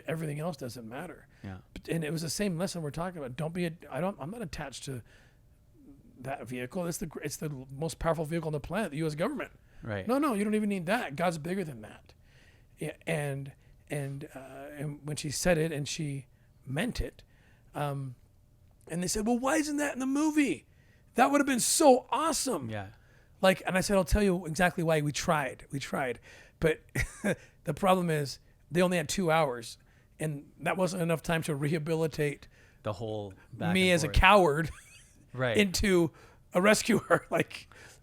Speaker 1: Everything else doesn't matter.
Speaker 2: Yeah.
Speaker 1: And it was the same lesson we're talking about. I'm not attached to that vehicle. It's the most powerful vehicle on the planet, the U.S. government.
Speaker 2: Right.
Speaker 1: No, you don't even need that. God's bigger than that. Yeah, and when she said it and she meant it, and they said, well, why isn't that in the movie? That would have been so awesome.
Speaker 2: Yeah.
Speaker 1: And I said, I'll tell you exactly why. We tried, but the problem is they only had 2 hours, and that wasn't enough time to rehabilitate
Speaker 2: The whole back
Speaker 1: me
Speaker 2: and
Speaker 1: as a
Speaker 2: forth.
Speaker 1: coward
Speaker 2: Right.
Speaker 1: into a rescuer.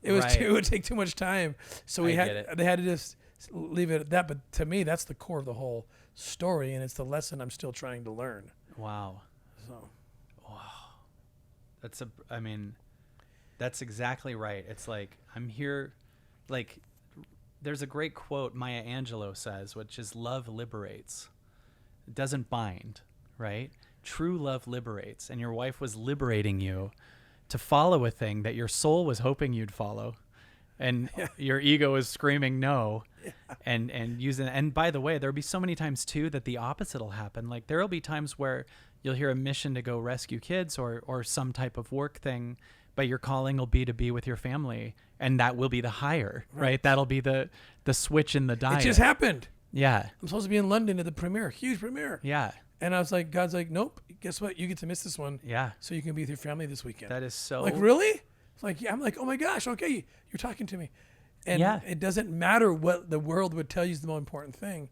Speaker 1: It was
Speaker 2: Right.
Speaker 1: it would take too much time. So
Speaker 2: I get it.
Speaker 1: they had to just leave it at that. But to me, that's the core of the whole story, and it's the lesson I'm still trying to learn.
Speaker 2: Wow.
Speaker 1: So
Speaker 2: That's exactly right. It's like, I'm here, like, there's a great quote Maya Angelou says, which is, love liberates. It doesn't bind, right? True love liberates. And your wife was liberating you to follow a thing that your soul was hoping you'd follow. And your ego is screaming no. And by the way, there'll be so many times too that the opposite will happen. Like, there'll be times where you'll hear a mission to go rescue kids or some type of work thing, but your calling will be to be with your family, and that will be the higher, right? That'll be the switch in the diet.
Speaker 1: it just happened.
Speaker 2: Yeah.
Speaker 1: I'm supposed to be in London at the premiere, huge premiere.
Speaker 2: Yeah.
Speaker 1: And I was like, God's like, nope. Guess what? You get to miss this one.
Speaker 2: Yeah.
Speaker 1: So you can be with your family this weekend.
Speaker 2: That is so.
Speaker 1: Like, really? It's like, yeah. I'm like, oh my gosh. Okay, you're talking to me. And
Speaker 2: Yeah.
Speaker 1: it doesn't matter what the world would tell you is the most important thing.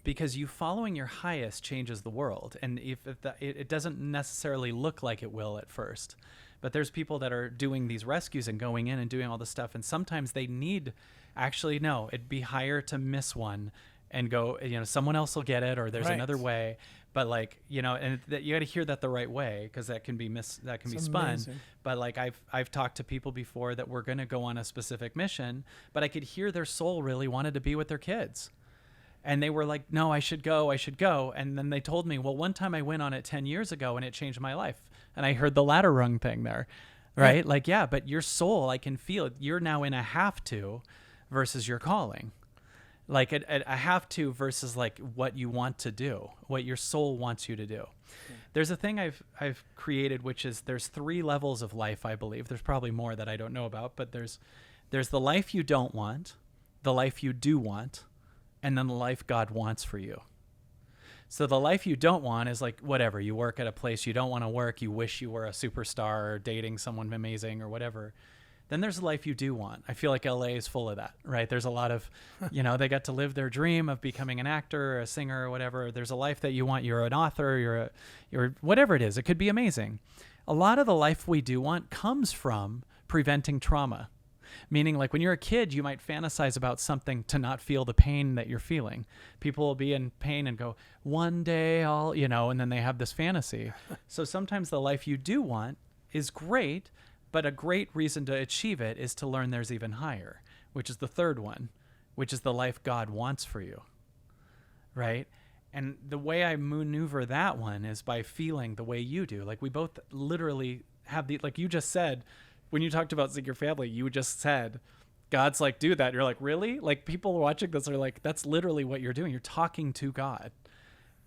Speaker 2: Because you following your highest changes the world, and if it doesn't necessarily look like it will at first, but there's people that are doing these rescues and going in and doing all this stuff, and sometimes they need, actually, no, it'd be higher to miss one and go, someone else will get it, or there's
Speaker 1: Right.
Speaker 2: another way. But and you got to hear that the right way, because that can be be spun.
Speaker 1: Amazing.
Speaker 2: But I've talked to people before that were going to go on a specific mission, but I could hear their soul really wanted to be with their kids. And they were like, no, I should go. And then they told me, well, one time I went on it 10 years ago and it changed my life. And I heard the ladder rung thing there, right?
Speaker 1: Yeah.
Speaker 2: But your soul, I can feel it. You're now in a have to versus your calling. Like a have to versus like what you want to do, what your soul wants you to do. Yeah. There's a thing I've created, which is there's 3 levels of life, I believe. There's probably more that I don't know about, but there's the life you don't want, the life you do want, and then the life God wants for you. So the life you don't want is like, whatever, you work at a place you don't want to work, you wish you were a superstar or dating someone amazing or whatever. Then there's a life you do want. I feel like LA is full of that, right? There's a lot of, they got to live their dream of becoming an actor or a singer or whatever. There's a life that you want. You're an author, you're whatever it is. It could be amazing. A lot of the life we do want comes from preventing trauma. Meaning, like, when you're a kid, you might fantasize about something to not feel the pain that you're feeling. People will be in pain and go, one day I'll, and then they have this fantasy. So sometimes the life you do want is great, but a great reason to achieve it is to learn there's even higher, which is the third one, which is the life God wants for you, right? And the way I maneuver that one is by feeling the way you do. Like, we both literally have like you just said, when you talked about seeing your family, you just said, God's like, do that. You're like, really? Like, people watching this are like, that's literally what you're doing. You're talking to God.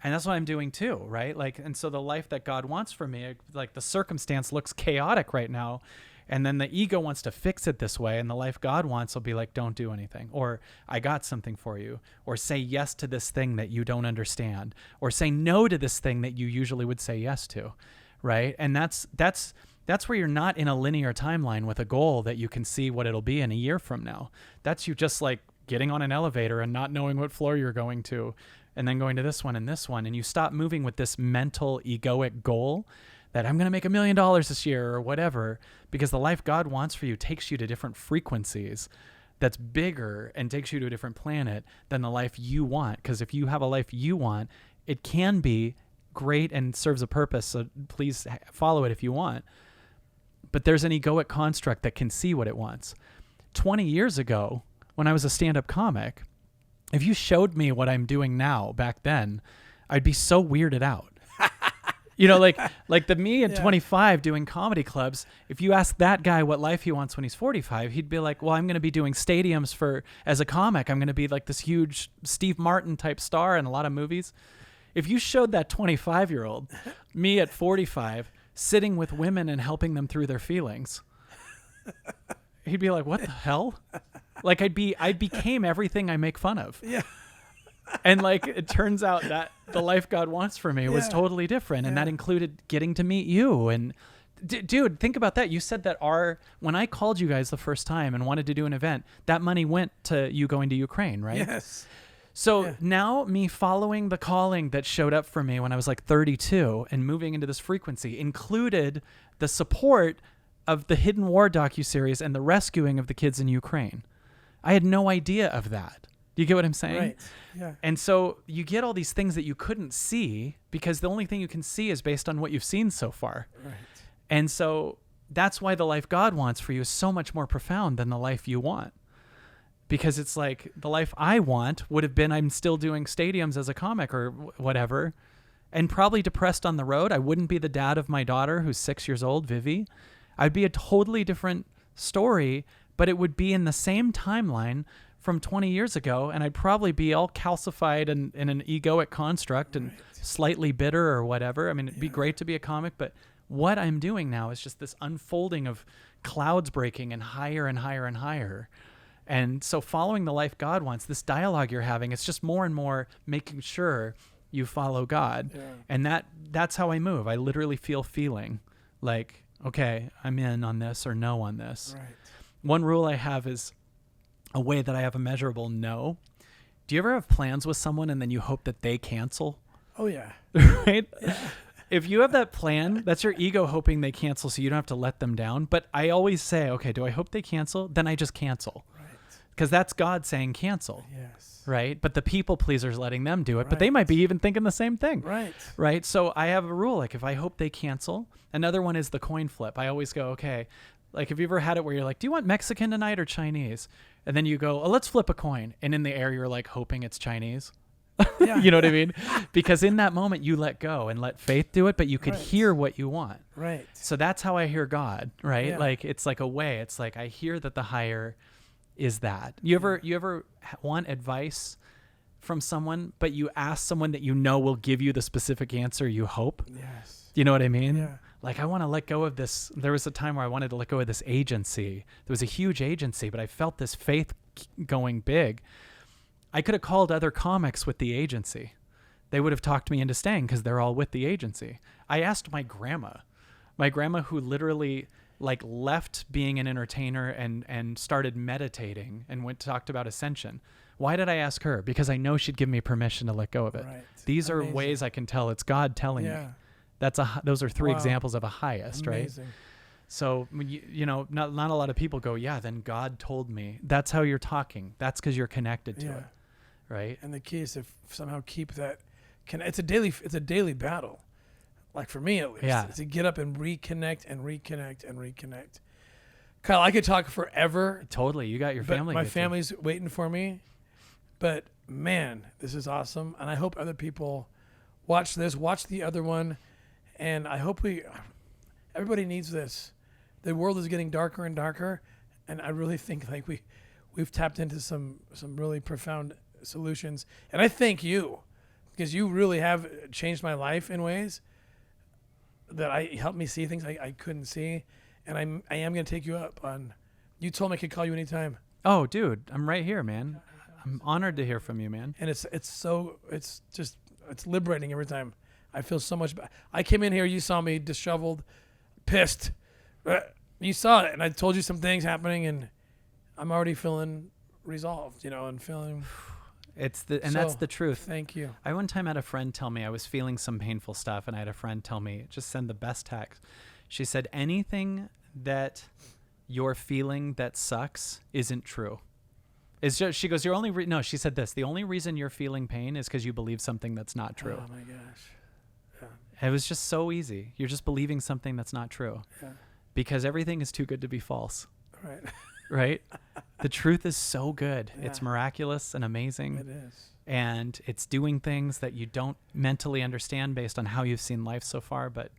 Speaker 2: And that's what I'm doing too, right? Like, and so the life that God wants for me, like, the circumstance looks chaotic right now. And then the ego wants to fix it this way. And the life God wants will be like, don't do anything. Or, I got something for you. Or, say yes to this thing that you don't understand. Or, say no to this thing that you usually would say yes to, right? And that's where you're not in a linear timeline with a goal that you can see what it'll be in a year from now. That's you just like getting on an elevator and not knowing what floor you're going to, and then going to this one and this one. And you stop moving with this mental egoic goal that I'm going to make $1 million this year or whatever, because the life God wants for you takes you to different frequencies that's bigger and takes you to a different planet than the life you want. Because if you have a life you want, it can be great and serves a purpose. So please follow it if you want. But there's an egoic construct that can see what it wants. 20 years ago, when I was a stand-up comic, if you showed me what I'm doing now back then, I'd be so weirded out. You know, like the me at
Speaker 1: Yeah.
Speaker 2: 25 doing comedy clubs, if you ask that guy what life he wants when he's 45, he'd be like, well, I'm going to be doing stadiums as a comic. I'm going to be like this huge Steve Martin type star in a lot of movies. If you showed that 25-year-old me at 45 sitting with women and helping them through their feelings, he'd be like, what the hell? Like I became everything I make fun of.
Speaker 1: Yeah.
Speaker 2: And like, it turns out that the life God wants for me was
Speaker 1: Yeah.
Speaker 2: totally different. And
Speaker 1: Yeah.
Speaker 2: that included getting to meet you. And dude, think about that. You said that when I called you guys the first time and wanted to do an event, that money went to you going to Ukraine, right?
Speaker 1: Yes.
Speaker 2: So
Speaker 1: Yeah.
Speaker 2: now me following the calling that showed up for me when I was like 32 and moving into this frequency included the support of the Hidden War docuseries and the rescuing of the kids in Ukraine. I had no idea of that. Do you get what I'm saying?
Speaker 1: Right. Yeah.
Speaker 2: And so you get all these things that you couldn't see because the only thing you can see is based on what you've seen so far.
Speaker 1: Right.
Speaker 2: And so that's why the life God wants for you is so much more profound than the life you want. Because it's like the life I want would have been I'm still doing stadiums as a comic or whatever and probably depressed on the road. I wouldn't be the dad of my daughter who's 6 years old, Vivi. I'd be a totally different story, but it would be in the same timeline from 20 years ago, and I'd probably be all calcified and in an egoic construct and slightly bitter or whatever. I mean, it'd be great to be a comic, but what I'm doing now is just this unfolding of clouds breaking and higher and higher and higher. And so following the life God wants, this dialogue you're having, it's just more and more making sure you follow God.
Speaker 1: Yeah.
Speaker 2: And that's how I move. I literally feeling like, okay, I'm in on this or no on this.
Speaker 1: Right.
Speaker 2: One rule I have is a way that I have a measurable no. Do you ever have plans with someone and then you hope that they cancel?
Speaker 1: Oh yeah.
Speaker 2: Right? Yeah. If you have that plan, that's your ego hoping they cancel so you don't have to let them down. But I always say, okay, do I hope they cancel? Then I just cancel.
Speaker 1: Right.
Speaker 2: Because that's God saying cancel.
Speaker 1: Yes.
Speaker 2: Right? But the people pleaser's letting them do it. But
Speaker 1: Right.
Speaker 2: they might be even thinking the same thing.
Speaker 1: Right.
Speaker 2: Right? So I have a rule, like if I hope they cancel, another one is the coin flip. I always go, okay, like have you ever had it where you're like, do you want Mexican tonight or Chinese? And then you go, oh, let's flip a coin. And in the air, you're like hoping it's Chinese.
Speaker 1: Yeah.
Speaker 2: You know what I mean? Because in that moment, you let go and let faith do it, but you could
Speaker 1: Right.
Speaker 2: hear what you want.
Speaker 1: Right.
Speaker 2: So that's how I hear God, right?
Speaker 1: Yeah.
Speaker 2: Like it's like a way. It's like I hear that the higher is that. You ever want advice from someone, but you ask someone that you know will give you the specific answer you hope?
Speaker 1: Yes.
Speaker 2: You know what I mean?
Speaker 1: Yeah.
Speaker 2: Like I want to let go of this. There was a time where I wanted to let go of this agency. There was a huge agency, but I felt this faith going big. I could have called other comics with the agency. They would have talked me into staying because they're all with the agency. I asked my grandma who literally like left being an entertainer and started meditating and talked about ascension. Why did I ask her? Because I know she'd give me permission to let go of it.
Speaker 1: Right.
Speaker 2: These are
Speaker 1: Amazing.
Speaker 2: ways I can tell it's God telling me. Those are three
Speaker 1: Wow.
Speaker 2: examples of a highest,
Speaker 1: Amazing.
Speaker 2: right? So, you know, not a lot of people go, yeah, then God told me. That's how you're talking. That's because you're connected to it, right?
Speaker 1: And the key is to somehow keep that. It's a daily battle. Like for me at least,
Speaker 2: Yeah.
Speaker 1: to get up and reconnect and reconnect and reconnect. Kyle, I could talk forever.
Speaker 2: Totally. You got your
Speaker 1: But
Speaker 2: family.
Speaker 1: my
Speaker 2: with you.
Speaker 1: family's waiting for me. But man, this is awesome. And I hope other people watch this, watch the other one. And I hope everybody needs this. The world is getting darker and darker. And I really think like we've tapped into some really profound solutions. And I thank you because you really have changed my life in ways that helped me see things I couldn't see. And I am going to take you up on, you told me I could call you anytime.
Speaker 2: Oh, dude, I'm right here, man. I'm honored to hear from you, man.
Speaker 1: And it's liberating every time. I feel so much better. I came in here, you saw me disheveled, pissed. You saw it, and I told you some things happening, and I'm already feeling resolved, and feeling.
Speaker 2: That's the truth.
Speaker 1: Thank you.
Speaker 2: I one time had a friend tell me I was feeling some painful stuff, and I had a friend tell me, just send the best text. She said, anything that you're feeling that sucks isn't true. It's just, she goes, she said this, the only reason you're feeling pain is because you believe something that's not true.
Speaker 1: Oh my gosh.
Speaker 2: It was just so easy. You're just believing something that's not true.
Speaker 1: Yeah.
Speaker 2: Because everything is too good to be false.
Speaker 1: Right.
Speaker 2: right? The truth is so good.
Speaker 1: Yeah.
Speaker 2: It's miraculous and amazing.
Speaker 1: It is.
Speaker 2: And it's doing things that you don't mentally understand based on how you've seen life so far, but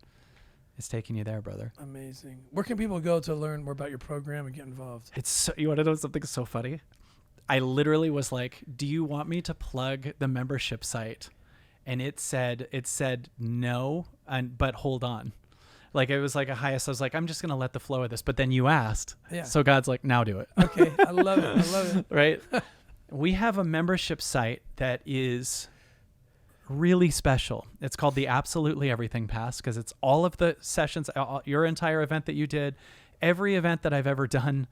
Speaker 2: it's taking you there, brother.
Speaker 1: Amazing. Where can people go to learn more about your program and get involved?
Speaker 2: It's so, you want to know something so funny? I literally was like, do you want me to plug the membership site? And it said no, but hold on. Like it was like a highest. I was like, I'm just going to let the flow of this. But then you asked.
Speaker 1: Yeah.
Speaker 2: So God's like, now do it.
Speaker 1: Okay. I love it. I love it.
Speaker 2: Right? We have a membership site that is really special. It's called the Absolutely Everything Pass because it's all of the sessions, your entire event that you did, every event that I've ever done,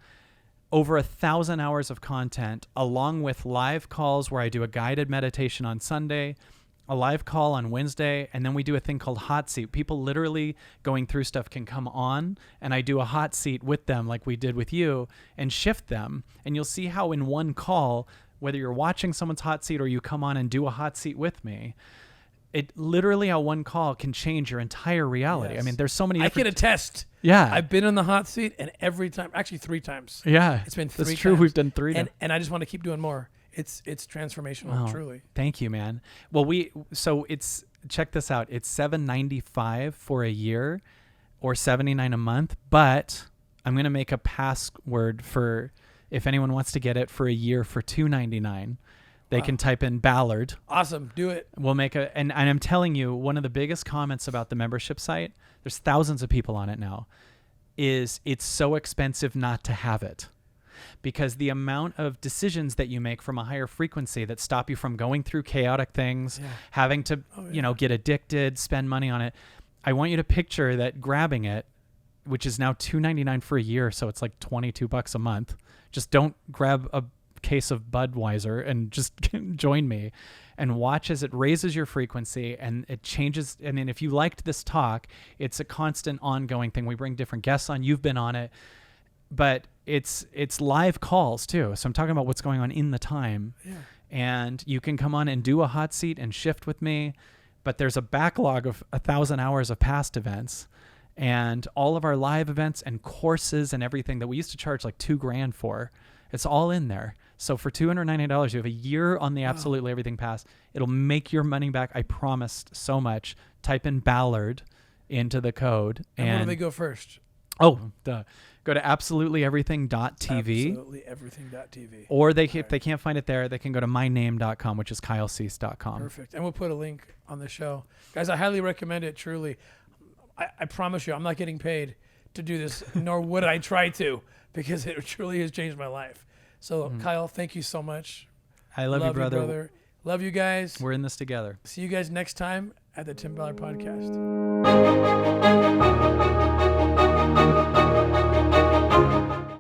Speaker 2: over 1,000 hours of content, along with live calls where I do a guided meditation on Sunday, a live call on Wednesday, and then we do a thing called hot seat. People literally going through stuff can come on, and I do a hot seat with them like we did with you and shift them. And you'll see how in one call, whether you're watching someone's hot seat or you come on and do a hot seat with me, it literally on one call can change your entire reality.
Speaker 1: Yes.
Speaker 2: I mean, there's so many
Speaker 1: I
Speaker 2: different...
Speaker 1: can attest.
Speaker 2: Yeah.
Speaker 1: I've been in the hot seat, and every time, actually 3 times.
Speaker 2: Yeah.
Speaker 1: It's been 3
Speaker 2: That's true.
Speaker 1: times.
Speaker 2: We've done 3 times.
Speaker 1: And I just want to keep doing more. It's transformational, truly.
Speaker 2: Thank you, man. Well, it's check this out. It's $795 for a year or $79 a month, but I'm going to make a password for if anyone wants to get it for a year for $299. They can type in Ballard.
Speaker 1: Awesome. Do it.
Speaker 2: We'll make and I'm telling you, one of the biggest comments about the membership site, there's thousands of people on it now, is it's so expensive not to have it. Because the amount of decisions that you make from a higher frequency that stop you from going through chaotic things, having to, get addicted, spend money on it. I want you to picture that grabbing it, which is now $299 for a year, so it's like $22 a month. Just don't grab a case of Budweiser and just join me and watch as it raises your frequency and it changes. I mean, if you liked this talk, it's a constant ongoing thing. We bring different guests on. You've been on it. But it's live calls too. So I'm talking about what's going on in the time. Yeah. And you can come on and do a hot seat and shift with me. But there's a backlog of 1,000 hours of past events and all of our live events and courses and everything that we used to charge like $2,000 for. It's all in there. So for $298, you have a year on the Absolutely Everything Pass. It'll make your money back. I promised so much. Type in Ballard into the code.
Speaker 1: And where do they go first?
Speaker 2: Oh, go to absolutelyeverything.tv.
Speaker 1: Absolutelyeverything.tv.
Speaker 2: Or if they can't find it there, they can go to myname.com, which is kylecease.com.
Speaker 1: Perfect. And we'll put a link on the show. Guys, I highly recommend it, truly. I promise you, I'm not getting paid to do this, nor would I try to, because it truly has changed my life. So, Kyle, thank you so much.
Speaker 2: I love you, brother.
Speaker 1: Love you guys.
Speaker 2: We're in this together.
Speaker 1: See you guys next time at the Tim Ballard Podcast.